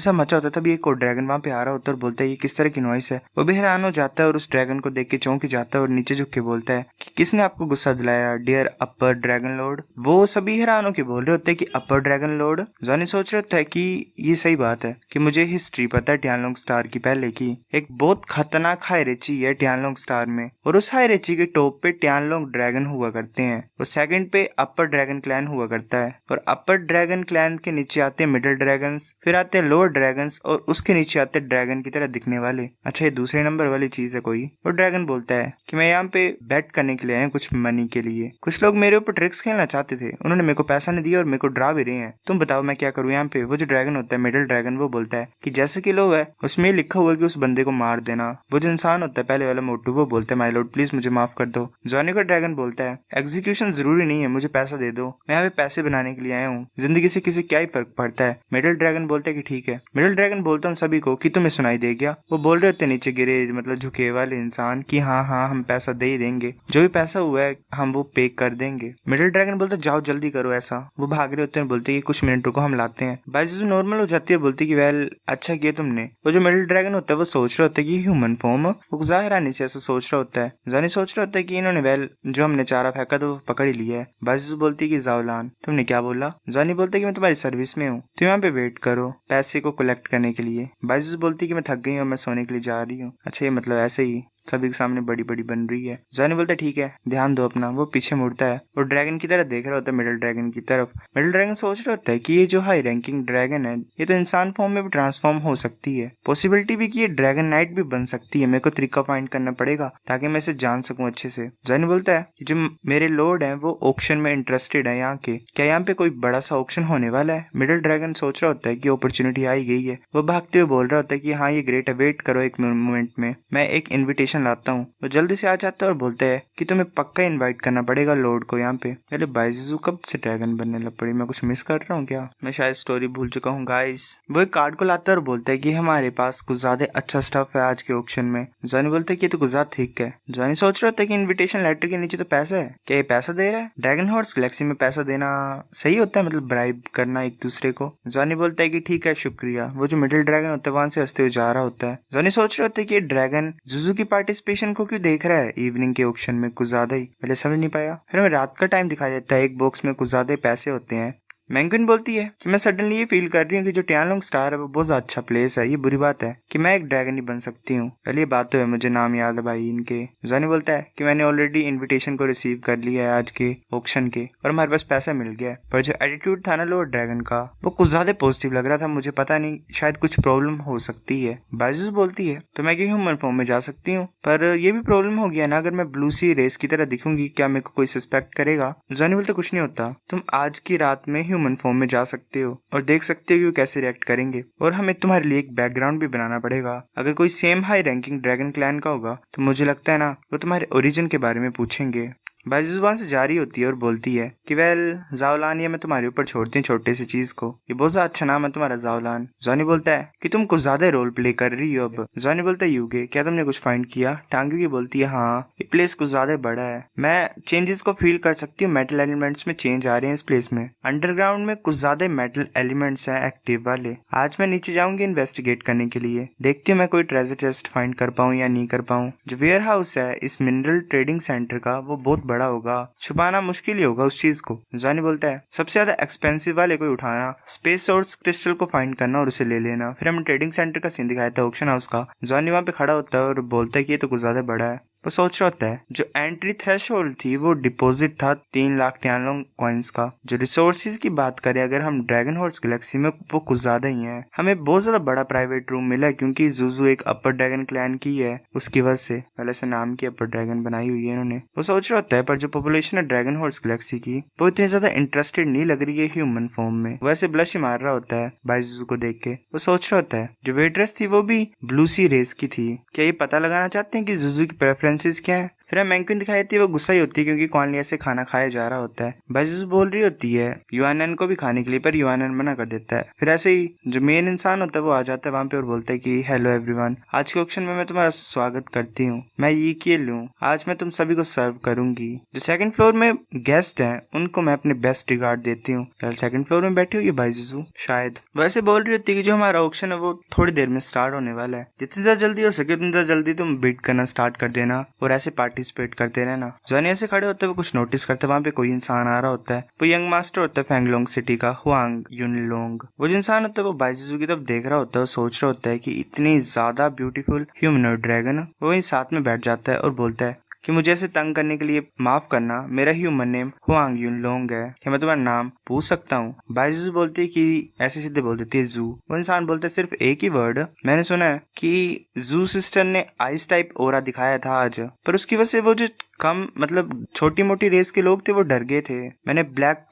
सा मचा होता है। तभी एक और ड्रैगन वहाँ पे आ रहा होता है और बोलता है ये किस तरह की नॉइस है। वो भी हैरान हो जाता है और उस ड्रैगन को देख के चौंक जाता है और नीचे झुक के बोलता है कि किसने आपको गुस्सा दिलाया डियर अपर ड्रैगन लॉर्ड। वो सभी हैरान होकर बोल रहे होते हैं कि अपर ड्रैगन लॉर्ड। जॉनी सोच रहा था कि ये सही बात है कि मुझे हिस्ट्री पता है टियानलोंग स्टार की पहले की। एक बहुत खतरनाक हाईरेची है टियानलोंग स्टार में, और उस हाईरेची के टॉप पे टियानलोंग ड्रैगन हुआ करते हैं, और सेकंड पे अपर ड्रैगन क्लैन हुआ करता है, और अपर ड्रैगन क्लैन के नीचे आते हैं मिडिल ड्रैगन्स, फिर आते हैं लोअर ड्रैगन्स, और उसके नीचे आते हैं ड्रैगन की तरह दिखने वाले। अच्छा ये दूसरे नंबर वाली चीज है कोई। और ड्रैगन बोलता है कि मैं यहाँ पे बेट करने के लिए आया कुछ मनी के लिए। कुछ लोग मेरे ऊपर ट्रिक्स खेलना चाहते थे, उन्होंने मेरे को पैसा नहीं दिया और मेरे को डरा भी रहे हैं, तुम बताओ मैं क्या करूँ यहाँ पे। वो जो ड्रैगन होता है मिडिल ड्रैगन वो बोलता है कि जैसे कि लोग है उसमें लिखा हुआ है कि उस बंदे को मार देना। वो जो इंसान होता है पहले वाला मोटू वो बोलता है माय लॉर्ड प्लीज मुझे माफ कर दो। जॉनी का ड्रैगन बोलता है एग्जीक्यूशन जरूरी नहीं है, मुझे पैसा दे दो, मैं यहाँ पे पैसे बनाने के लिए आया हूँ, जिंदगी से किसी क्या ही फर्क पड़ता है। मिडिल ड्रैगन बोलता है कि ठीक है। मिडिल ड्रैगन बोलता है सभी को कि तुम्हें सुनाई दे गया। वो बोल रहे होते नीचे गिरे मतलब झुके वाले इंसान कि हाँ हम पैसा दे ही देंगे, जो भी पैसा हुआ है हम वो पे कर देंगे। मिडिल ड्रैगन बोलते जाओ जल्दी करो ऐसा। वो भाग रहे होते हैं, बोलते कि कुछ मिनट रुको हम लाते हैं। बाइजू नॉर्मल हो जाती है, बोलती कि वेल अच्छा किया तुमने। वो जो मिडिल ड्रैगन होता है वो सोच रहा होता है कि ह्यूमन फॉर्म, वो जाहिरानी से ऐसा सोच रहा होता है। जानी सोच रहा होता है कि इन्होंने वेल जो हमने चारा फेंका तो पकड़ ही लिया है। बाइजू बोलती कि जावलान तुमने क्या बोला। जानी बोलते कि मैं तुम्हारी सर्विस में हूँ, तुम यहाँ पे वेट करो पैसे को कलेक्ट करने के लिए। बाइजू बोलती कि मैं थक गई हूँ, मैं सोने के लिए जा रही हूँ। अच्छा ये मतलब ऐसे ही सभी के सामने बड़ी बड़ी बन रही है। जानी बोलता है ठीक है ध्यान दो अपना। वो पीछे मुड़ता है और ड्रैगन की तरफ देख रहा होता है मिडिल ड्रैगन की तरफ। मिडिल ड्रैगन सोच रहा होता है कि ये जो हाई रैंकिंग ड्रैगन है ये तो इंसान फॉर्म में भी ट्रांसफॉर्म हो सकती है, पॉसिबिलिटी भी कि ये ड्रैगन नाइट भी बन सकती है। मेरे को तरीका फाइंड करना पड़ेगा ताकि मैं इसे जान सकूं अच्छे से। जानी बोलता है कि जो मेरे लॉर्ड है वो ऑक्शन में इंटरेस्टेड है यहाँ के, क्या यहाँ पे कोई बड़ा सा ऑक्शन होने वाला है। मिडिल ड्रैगन सोच रहा होता है कि अपॉर्चुनिटी आई गई है। वो भागते हुए बोल रहा होता है कि हाँ ये ग्रेट है, वेट करो एक मोमेंट में मैं एक इन्विटेशन इनविटेशन लाता हूँ। वो जल्दी से आ जाता है और बोलते हैं कि तुम्हें पक्का इनवाइट करना पड़ेगा लॉर्ड को यहाँ पे। पहले बाइजुजू कब से ड्रैगन बनने लग पड़ी? मैं कुछ मिस कर रहा हूँ क्या? मैं शायद स्टोरी भूल चुका हूँ गाइस। वो एक कार्ड को लाता है और बोलता है कि हमारे पास कुछ ज्यादा अच्छा स्टफ है आज के ऑक्शन में। जॉनी बोलता है कि ये तो कुछ ज्यादा ठीक है। जॉनी सोच रहा होता है कि इनविटेशन लेटर के नीचे तो पैसा है, क्या ये पैसा दे रहा है? ड्रैगन हॉर्स गैलेक्सी में पैसा देना सही होता है, मतलब ब्राइब करना एक दूसरे को? जॉनी बोलता है कि ठीक है शुक्रिया। वो जो मिडिल ड्रैगन होता है वहां से हंसते हुए जा रहा होता है। जॉनी सोच रहे होते है कि ये ड्रैगन जुजू की पार्टिसिपेशन को क्यों देख रहा है इवनिंग के ऑक्शन में, कुछ ज्यादा ही। पहले समझ नहीं पाया। फिर हमें रात का टाइम दिखाई देता है, एक बॉक्स में कुछ ज्यादा पैसे होते हैं। मैंगविन बोलती है कि मैं सडनली ये फील कर रही हूँ कि जो टियानलोंग स्टार है वो बहुत अच्छा प्लेस है। ये बुरी बात है कि मैं एक ड्रैगन ही बन सकती हूँ। पहले ये बात तो है, मुझे नाम याद है भाई इनके। जॉनी बोलता है कि मैंने ऑलरेडी इनविटेशन को रिसीव कर लिया है आज के ऑक्शन के, और हमारे पास पैसा मिल गया है। पर जो एटीट्यूड था ना लॉर्ड ड्रैगन का, वो कुछ ज्यादा पॉजिटिव लग रहा था मुझे। पता नहीं, शायद कुछ प्रॉब्लम हो सकती है। बाइजुस बोलती है तो मैं ह्यूमन फॉर्म में जा सकती हूँ, पर ये भी प्रॉब्लम हो गया ना, अगर मैं ब्लू सी रेस की तरह दिखूंगी क्या मेरे को कोई सस्पेक्ट करेगा? जॉनी बोलते कुछ नहीं होता, तुम आज की रात में ह्यूमन फॉर्म में जा सकते हो और देख सकते हो कि वो कैसे रिएक्ट करेंगे। और हमें तुम्हारे लिए एक बैकग्राउंड भी बनाना पड़ेगा। अगर कोई same high ranking dragon clan का होगा तो मुझे लगता है ना वो तुम्हारे ओरिजिन के बारे में पूछेंगे। बाइजुस वहां से जा रही होती है और बोलती है कि वेल जावलान, ये मैं तुम्हारे ऊपर छोड़ती हूँ छोटे से चीज को। ये बहुत ज्यादा अच्छा नाम है तुम्हारा जावलान। जॉनी बोलता है कि तुम कुछ ज्यादा रोल प्ले कर रही हो अब। जॉनी बोलता है यूगे क्या तुमने कुछ फाइंड किया? टांगी बोलती है हाँ, ये प्लेस कुछ ज्यादा बड़ा है, मैं चेंजेस को फील कर सकती हूँ। मेटल एलिमेंट्स में चेंज आ रहे हैं इस प्लेस में। अंडरग्राउंड में कुछ ज्यादा मेटल एलिमेंट्स हैं एक्टिव वाले। आज मैं नीचे जाऊंगी इन्वेस्टिगेट करने के लिए, देखती हूँ मैं कोई ट्रेजर चेस्ट फाइंड कर पाऊँ या नहीं कर पाऊँ। जो वेयर हाउस है इस मिनरल ट्रेडिंग सेंटर का वो बहुत बड़ा होगा, छुपाना मुश्किल ही होगा उस चीज को। जॉनी बोलता है सबसे ज्यादा एक्सपेंसिव वाले को उठाना, स्पेस सोर्स क्रिस्टल को फाइंड करना और उसे ले लेना। फिर हमें ट्रेडिंग सेंटर का सीन दिखाया था ऑक्शन हाउस का। जॉनी वहां पे खड़ा होता है और बोलता है कि ये तो कुछ ज्यादा बड़ा है। वो सोच रहा होता है जो एंट्री थ्रेशोल्ड थी वो डिपॉजिट था 3 लाख टियानलोंग कॉइन्स का। जो रिसोर्सेज की बात करें अगर हम ड्रैगन हॉर्स गैलेक्सी में, वो कुछ ज्यादा ही है। हमें बहुत ज्यादा बड़ा प्राइवेट रूम मिला है क्योंकि जुजू एक अपर ड्रैगन क्लैन की है, उसकी वजह से पहले से नाम की अपर ड्रैगन बनाई हुई है इन्होंने। वो सोच रहा होता है पर जो पॉपुलेशन है ड्रैगन हॉर्स गैलेक्सी की वो इतनी ज्यादा इंटरेस्टेड नहीं लग रही है ह्यूमन फॉर्म में। वैसे ब्लश ही मार रहा होता है बाइजुजू को देख के। वो सोच रहा होता है जो वेट्रेस थी वो भी ब्लू सी रेस की थी, क्या ये पता लगाना चाहते हैं कि जुजू की प्रेफरेंसेस क्या है? फिर मैंक्विन दिखाई देती है, वो गुस्सा ही होती है क्योंकि कॉर्निया से खाना खाया जा रहा होता है। बाइजुस बोल रही होती है युआनन को भी खाने के लिए, पर युआनन मना कर देता है। फिर ऐसे ही जो मेन इंसान होता है वो आ जाता है वहां पे और बोलता है कि हेलो एवरीवन, आज के ऑक्शन में मैं तुम्हारा स्वागत करती हूँ। मैं ये किए लूँ, आज मैं तुम सभी को सर्व करूंगी। जो सेकंड फ्लोर में गेस्ट हैं उनको मैं अपने बेस्ट रिगार्ड देती हूँ। सेकंड फ्लोर में बैठी हुई है बाइजुस शायद। वैसे बोल रही होती है कि जो हमारा ऑक्शन है वो थोड़ी देर में स्टार्ट होने वाला है, जितनी ज्यादा जल्दी हो सके उतनी ज्यादा जल्दी तुम बिड करना स्टार्ट कर देना और ऐसे पार्टिसिपेट करते रहना। जॉनी ऐसे खड़े होते हुए कुछ नोटिस करते वहां पे कोई इंसान आ रहा होता है। वो यंग मास्टर होता है फेंगलोंग सिटी का, हुआंग युनलोंग। वो जो इंसान होता है वो बाइजुजू की तरफ देख रहा होता है और सोच रहा होता है कि इतनी ज्यादा ब्यूटीफुल ह्यूमनॉइड ड्रैगन। वो वहीं साथ में बैठ जाता है और बोलता है कि मुझे ऐसे तंग करने के लिए माफ करना, मेरा ह्यूमन नेम हुआंग युनलोंग है, क्या मैं तुम्हारा नाम पूछ सकता हूँ? बाइजुजू बोलती है कि ऐसे सीधे बोल देती है जू। वो इंसान बोलता है सिर्फ एक ही वर्ड, मैंने सुना है कि जू सिस्टर ने आइस टाइप ओरा दिखाया था आज, पर उसकी वजह से वो जो कम मतलब छोटी मोटी रेस के लोग थे वो डर गए थे। मैंने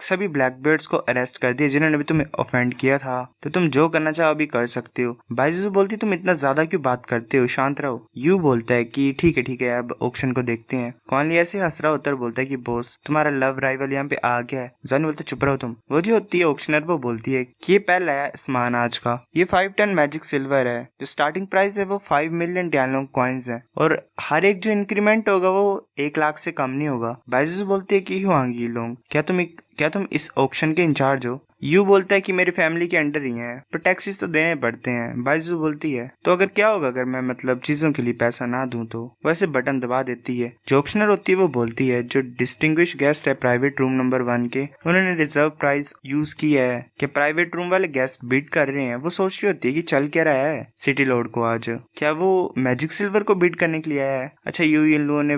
सभी ब्लैक बर्ड्स को अरेस्ट कर दिया जिन्होंने भी तुम्हें ऑफेंड किया था, तो तुम जो करना चाहो अभी कर सकते हो। बाइजुजू बोलती तुम इतना ज्यादा क्यों बात करते हो, शांत रहो। यू बोलता है कि ठीक है अब ऑक्शन को देखते हैं। कॉनली ऐसे हंस रहा होता है, बोलता है कि बॉस तुम्हारा लव राइवल यहाँ पे आ गया है। जॉनी बोलता चुप रहो तुम। वो जो होती है ऑक्शनर वो बोलती है कि ये पहला है सामान आज का, ये 5 टन मैजिक सिल्वर है, जो स्टार्टिंग प्राइस है वो 5 मिलियन टियानलोंग कॉइन्स है, और हर एक जो इंक्रीमेंट होगा वो 1 लाख से कम नहीं होगा। बाइजुजू बोलती है कि हुआंग युनलोंग, क्या तुम इस ऑक्शन के इंचार्ज हो? यू बोलता है कि मेरी फैमिली के अंडर ही है, पर टैक्सेस तो देने पड़ते हैं। बाइजुजू बोलती है तो अगर क्या होगा अगर मैं मतलब चीजों के लिए पैसा ना दूं तो? वैसे बटन दबा देती है। जो ऑक्शनर होती है वो बोलती है जो डिस्टिंग्विश गेस्ट है प्राइवेट रूम नंबर 1 के, उन्होंने रिजर्व प्राइस यूज किया है कि प्राइवेट रूम वाले गेस्ट बिड कर रहे हैं। वो सोच रही होती है कि चल क्या रहा है सिटी लॉर्ड को आज, क्या वो मैजिक सिल्वर को बिड करने के लिए आया है? अच्छा यू इन लोगों ने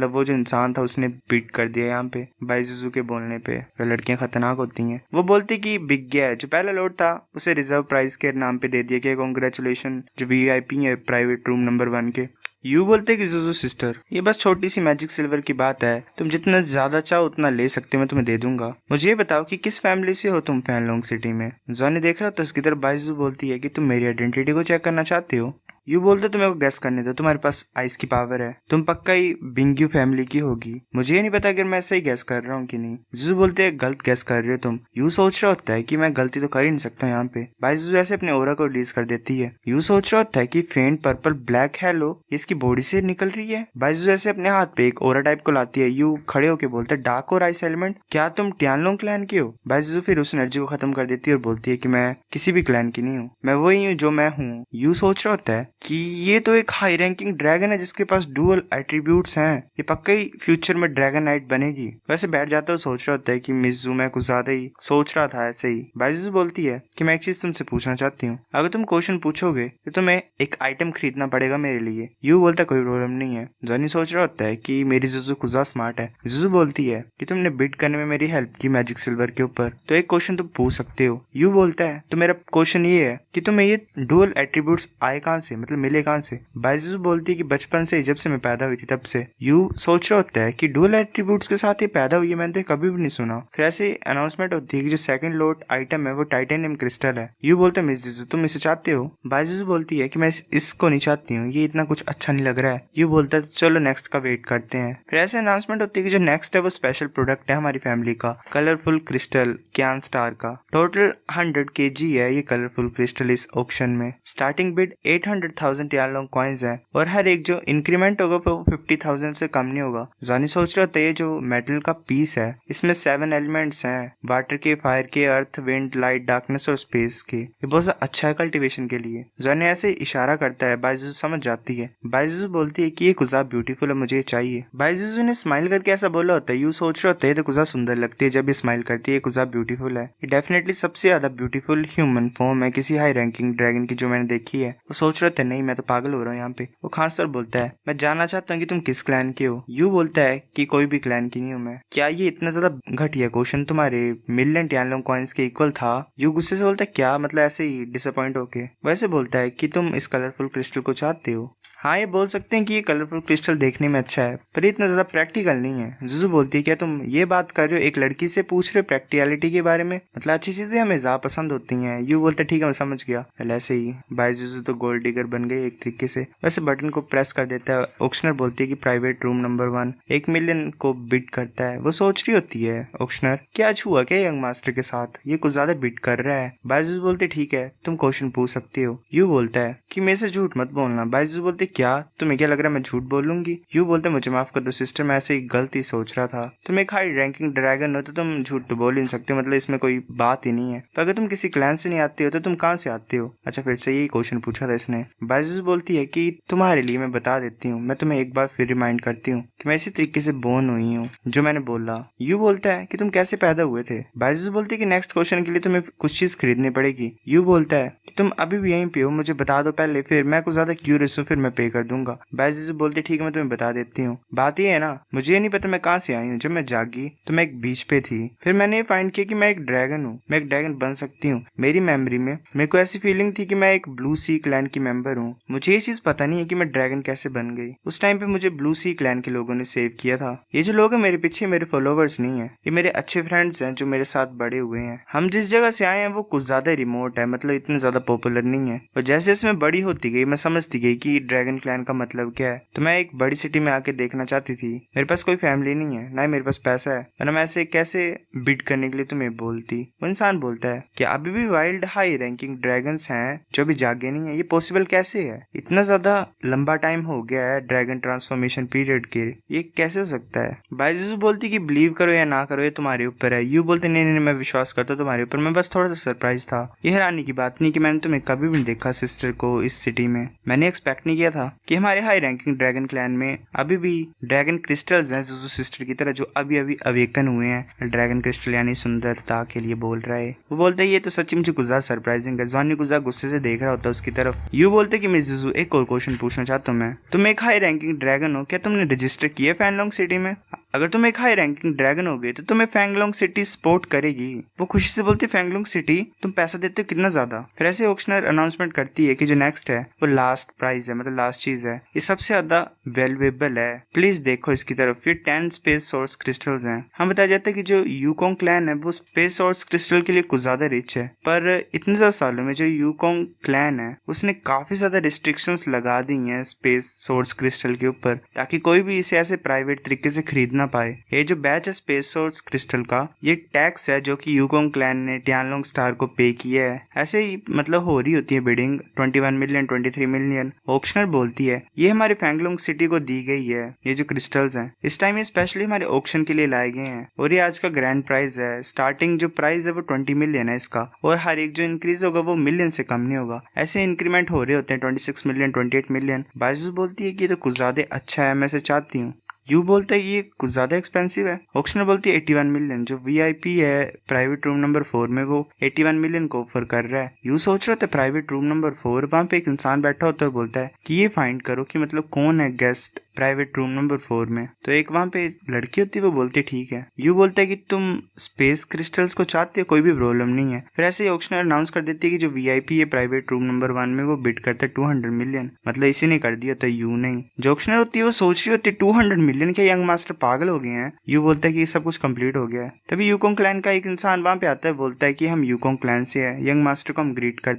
वो जो इंसान था उसने बिड कर दिया यहाँ पे बाइजुजू के बोलने पे। लड़कियां खतरनाक होती हैं। वो बोलती कि बिग गया है, जो पहला लॉट था उसे रिजर्व प्राइस के नाम पे दे दिया कि कांग्रेचुलेशन जो वीआईपी है प्राइवेट रूम नंबर 1 के। यू बोलते कि जुजू सिस्टर ये बस छोटी सी मैजिक सिल्वर की बात है, तुम जितना ज्यादा चाहो उतना ले सकते हो, मैं तुम्हें दे दूंगा। मुझे ये बताओ कि किस फैमिली से हो तुम फैनलोंग सिटी में? जॉनी देख रहा तो उसकी तरफ बाइजुजू बोलती है कि तुम मेरी आइडेंटिटी को चेक करना चाहते हो। यू बोलते तुम्हें को गेस करने दो, तुम्हारे पास आइस की पावर है, तुम पक्का ही बिंग्यू फैमिली की होगी। मुझे ये नहीं पता अगर मैं सही गेस कर रहा हूँ कि नहीं। जिजू बोलते हैं गलत गेस कर रहे हो तुम। यू सोच रहा होता है कि मैं गलती तो कर ही नहीं सकता यहाँ पे। भाई जिजू ऐसे अपने ओरा को रिलीज कर देती है। यू सोच रहा होता है कि फेंट पर्पल ब्लैक हेलो इसकी बॉडी से निकल रही है। भाई जिजू ऐसे अपने हाथ पे एक ओरा टाइप को लाती है। यू खड़े होके बोलते है डार्क और आइस एलिमेंट, क्या तुम टियानलोंग क्लैन के हो? भाई जिजू फिर उस एनर्जी को खत्म कर देती है और बोलती है कि मैं किसी भी क्लैन की नहीं हूँ, मैं वही हूँ जो मैं हूँ। यू सोच रहा होता है कि ये तो एक हाई रैंकिंग ड्रैगन है जिसके पास डुअल एट्रीब्यूट्स हैं, ये पक्का ही फ्यूचर में ड्रैगन नाइट बनेगी। वैसे बैठ जाता है, सोच रहा होता है कि मिज़ू मैं कुछ ज्यादा ही सोच रहा था ऐसे ही। बाइजू बोलती है कि मैं एक चीज तुमसे पूछना चाहती हूँ, अगर तुम क्वेश्चन पूछोगे तो तुम्हें एक आइटम खरीदना पड़ेगा मेरे लिए। यू बोलता है कोई प्रॉब्लम नहीं है। जॉनी सोच रहा होता है कि मेरी जुजू कुछ ज्यादा स्मार्ट है। जुजू बोलती है कि तुमने बिड करने में मेरी हेल्प की मैजिक सिल्वर के ऊपर, तो एक क्वेश्चन तुम पूछ सकते हो। यू बोलता है तो मेरा क्वेश्चन ये है कि तुम्हें ये डुअल एट्रीब्यूट्स आए कहां से, मतलब मिले कहां से? बाइजू बोलती है कि बचपन से, जब से मैं पैदा हुई थी तब से। यू सोच रहा होता है कि डुअल एट्रीब्यूट्स के साथ ये पैदा हुई है, मैंने तो कभी भी नहीं सुना। फिर ऐसे अनाउंसमेंट होती है कि जो सेकंड लोट आइटम है वो टाइटेनियम क्रिस्टल है। यू बोलते हैं मिस जिजू तुम इसे चाहते हो? बाइजू बोलती है कि मैं इसको नहीं चाहती हूँ, ये इतना कुछ अच्छा नहीं लग रहा है। यू बोलता है चलो नेक्स्ट का वेट करते हैं। फिर ऐसे अनाउंसमेंट होती है कि जो नेक्स्ट है वो स्पेशल प्रोडक्ट है हमारी फैमिली का, कलरफुल क्रिस्टल क्यान स्टार का। टोटल 100 kg है ये कलरफुल क्रिस्टल इस ऑक्शन में। स्टार्टिंग बिड 800,000 टियानलोंग कॉइन्स है और हर एक जो इंक्रीमेंट होगा वो 50,000 से कम नहीं होगा। जॉनी सोच रहा था ये जो मेटल का पीस है इसमें 7 एलिमेंट्स हैं, वाटर के, फायर के, अर्थ, विंड, लाइट, डार्कनेस और स्पेस के। ये बहुत अच्छा है कल्टीवेशन के लिए। जॉनी ऐसे इशारा करता है, बाइजू समझ जाती है। बाइजू बोलती है कि ये कुछ ब्यूटीफुल है, मुझे ये चाहिए। बाइजू ने स्माइल करके ऐसा बोला होता है। यू सोच रहा होता है तो कुछ सुंदर लगती है जब ये स्माइल करती है, कुछ ब्यूटीफुल है। ये डेफिनेटली सबसे ज्यादा ब्यूटीफुल ह्यूमन फॉर्म है किसी हाई रैंकिंग ड्रैगन की जो मैंने देखी है। वो सोच रहा था नहीं मैं तो पागल हो रहा हूँ यहाँ पे। वो खांसकर बोलता है मैं जानना चाहता हूँ कि तुम किस क्लैन के हो। यू बोलता है कि कोई भी क्लैन की नहीं हूँ मैं। क्या ये इतना ज्यादा घटिया क्वेश्चन तुम्हारे मिलियन टियानलोंग कॉइन्स के इक्वल था? यू गुस्से से बोलता है क्या मतलब, ऐसे ही डिसअपॉइंट होके। वैसे बोलता है कि तुम इस कलरफुल क्रिस्टल को चाहते हो। हाँ ये बोल सकते हैं कि ये कलरफुल क्रिस्टल देखने में अच्छा है पर इतना ज्यादा प्रैक्टिकल नहीं है। जुजू बोलती है क्या तुम ये बात कर रहे हो, एक लड़की से पूछ रहे हो प्रैक्टिकलिटी के बारे में, मतलब अच्छी चीजें हमें ज्यादा पसंद होती हैं। यू बोलते ठीक है मैं समझ गया। ऐसे ही बाई जुजू तो गोल्ड डिगर बन गई एक तरीके से। वैसे बटन को प्रेस कर देता है। ऑक्शनर बोलती है कि प्राइवेट रूम नंबर 1 1 मिलियन को बिड करता है। वो सोच रही होती है ऑक्शनर क्या आज हुआ क्या यंग मास्टर के साथ, ये कुछ ज्यादा बिड कर रहा है। बाइजू बोलते ठीक है तुम क्वेश्चन पूछ सकते हो। यू बोलता है कि मेरे से झूठ मत बोलना। बाइजू बोलते क्या तुम्हें क्या लग रहा है मैं झूठ बोलूंगी? यू बोलते मुझे माफ कर दो सिस्टर, मैं ऐसे ही गलती सोच रहा था। तुम एक हाई रैंकिंग ड्रैगन हो तो तुम झूठ तो बोल ही नहीं सकते, मतलब इसमें कोई बात ही नहीं है। तो अगर तुम किसी क्लैन से नहीं आते हो तो तुम कहाँ से आते हो? अच्छा फिर से यही क्वेश्चन पूछा था इसने। बाइजू बोलती है कि तुम्हारे लिए मैं बता देती हूँ, मैं तुम्हें एक बार फिर रिमाइंड करती हूँ कि मैं इसी तरीके से बोर्न हुई हूँ जो मैंने बोला। यू बोलता है कि तुम कैसे पैदा हुए थे? बाइजू बोलती है कि नेक्स्ट क्वेश्चन के लिए तुम्हें कुछ चीज खरीदनी पड़ेगी। यू बोलता है कि तुम अभी भी यहीं पे हो, मुझे बता दो पहले, फिर मैं कुछ ज्यादा क्यूरियस हूँ फिर मैं पे कर दूंगा। बाइजू बोलती ठीक है मैं तुम्हें बता देती हूँ। बात ये है ना मुझे ये नहीं पता मैं कहाँ से आई हूँ। जब मैं जागी तो मैं एक बीच पे थी, फिर मैंने ये फाइंड किया कि मैं एक ड्रैगन हूँ, मैं एक ड्रैगन बन सकती हूँ। मेरी मेमोरी में मेरे को ऐसी फीलिंग थी कि मैं एक ब्लू सी क्लैन की मेंबर हूँ। मुझे ये चीज पता नहीं है कि मैं ड्रैगन कैसे बन गई। उस टाइम पे मुझे ब्लू सी क्लैन के लोगों ने सेव किया था। ये जो लोग हैं मेरे पीछे मेरे फॉलोवर्स नहीं है, ये मेरे अच्छे फ्रेंड्स हैं जो मेरे साथ बड़े हुए हैं। हम जिस जगह से आए हैं वो कुछ ज्यादा रिमोट है, मतलब इतने ज्यादा पॉपुलर नहीं है। और जैसे जैसे मैं बड़ी होती गई मैं समझती गई कि ड्रैगन क्लैन का मतलब क्या है। तो मैं एक बड़ी सिटी में आके देखना चाहती थी। मेरे पास कोई फैमिली नहीं है, ना ही मेरे पास पैसा है, वरना मैं ऐसे कैसे बिड करने के लिए तुम्हें बोलती। वो इंसान बोलता है कि अभी भी वाइल्ड हाई रैंकिंग ड्रैगन्स हैं जो भी जागे नहीं है, ये पॉसिबल कैसे है? इतना ज्यादा लंबा टाइम हो गया है ड्रैगन ट्रांसफॉर्मेशन पीरियड के, ये कैसे हो सकता है? बाइजू बोलती कि बिलीव करो या ना करो ये तुम्हारे ऊपर है। यू बोलते नहीं नहीं मैं विश्वास करता हूँ तुम्हारे ऊपर, मैं बस थोड़ा सा सरप्राइज था। ये हैरानी की बात नहीं कि मैंने तुम्हें कभी भी नहीं देखा सिस्टर को इस सिटी में। मैंने एक्सपेक्ट नहीं किया था कि हमारे हाई रैंकिंग ड्रैगन क्लैन में अभी भी ड्रैगन क्रिस्टल्स हैं जुजू सिस्टर की तरह, जो अभी अभी अवेकन हुए हैं। ड्रैगन क्रिस्टल यानी सुंदरता के लिए बोल रहा है। वो बोलते है ये तो सच्ची मुझे गुजार सरप्राइजिंग है। जॉनी गुजार गुस्से से देख रहा होता है उसकी तरफ। यू बोलते कि मिस जुजू एक और क्वेश्चन पूछना चाहता हूँ मैं, तुम एक हाई रैंकिंग ड्रैगन हो, क्या तुमने रजिस्टर किया फैनलॉन्ग सिटी में? अगर तुम एक हाई रैंकिंग ड्रैगन होगे तो तुम्हें फैंगलोंग सिटी सपोर्ट करेगी। वो खुशी से बोलती फैंगलोंग सिटी तुम पैसा देते हो कितना ज्यादा। फिर ऐसे ऑक्शनर अनाउंसमेंट करती है कि जो नेक्स्ट है वो लास्ट प्राइज है, मतलब लास्ट चीज है, ये सबसे ज्यादा वैल्यूएबल है, प्लीज देखो इसकी तरफ। ये 10 स्पेस सोर्स क्रिस्टल्स हैं। हम बताया जाता है कि जो यूकोंग क्लैन है वो स्पेस सोर्स क्रिस्टल के लिए कुछ ज्यादा रिच है, पर इतने ज्यादा सालों में जो यूकोंग क्लैन है उसने काफी ज्यादा रिस्ट्रिक्शंस लगा दी हैं स्पेस सोर्स क्रिस्टल के ऊपर, ताकि कोई भी इसे ऐसे प्राइवेट तरीके से खरीद ना पाए। ये जो बैच है स्पेस सोर्स क्रिस्टल का, ये टैक्स है जो कि यूकोंग क्लैन ने टियानलोंग स्टार को पे किया है। ऐसे ही मतलब हो रही होती है बिडिंग 21 मिलियन 23 मिलियन। ऑप्शनर बोलती है ये हमारे फैंगलोंग सिटी को दी गई है। ये जो क्रिस्टल्स हैं इस टाइम ये स्पेशली हमारे ऑक्शन के लिए लाए गए हैं और ये आज का ग्रैंड प्राइस है। स्टार्टिंग जो प्राइस है वो 20 मिलियन है इसका, और हर एक जो इंक्रीज होगा वो मिलियन से कम नहीं होगा। ऐसे इंक्रीमेंट हो रहे होते हैं 26 मिलियन 28 मिलियन। बाइजूस बोलती है कि ये तो कुछ ज्यादा अच्छा है, मैं इसे चाहती हूँ। यू बोलता है ये कुछ ज्यादा एक्सपेंसिव है। ऑक्शनर बोलती है 81 मिलियन। जो वीआईपी है प्राइवेट रूम नंबर 4 में वो 81 मिलियन को ऑफर कर रहा है। यू सोच रहा था प्राइवेट रूम नंबर 4 वहां पे एक इंसान बैठा होता है, बोलता है कि ये फाइंड करो कि मतलब कौन है गेस्ट प्राइवेट रूम नंबर 4 में। तो एक वहां पे लड़की होती है, वो बोलती है ठीक है। यू बोलता है कि तुम स्पेस क्रिस्टल्स को चाहते हो, कोई भी प्रॉब्लम नहीं है। फिर ऐसे ही ऑक्शनर अनाउंस कर देती है कि जो वीआईपी है प्राइवेट रूम नंबर 1 में वो बिड करता है 200 मिलियन। मतलब इसी ने कर दिया था, यू नहीं। जो ऑक्शनर होती है वो सोच रही होती है 200 मिलियन के यंग मास्टर पागल हो गए हैं। यू बोलता है कि ये सब कुछ कंप्लीट हो गया है। तभी यूकोंग क्लैन का एक इंसान वहां पे आता है, बोलता है कि हम यूकोंग क्लैन से है। यंग मास्टर को हम ग्रीट करते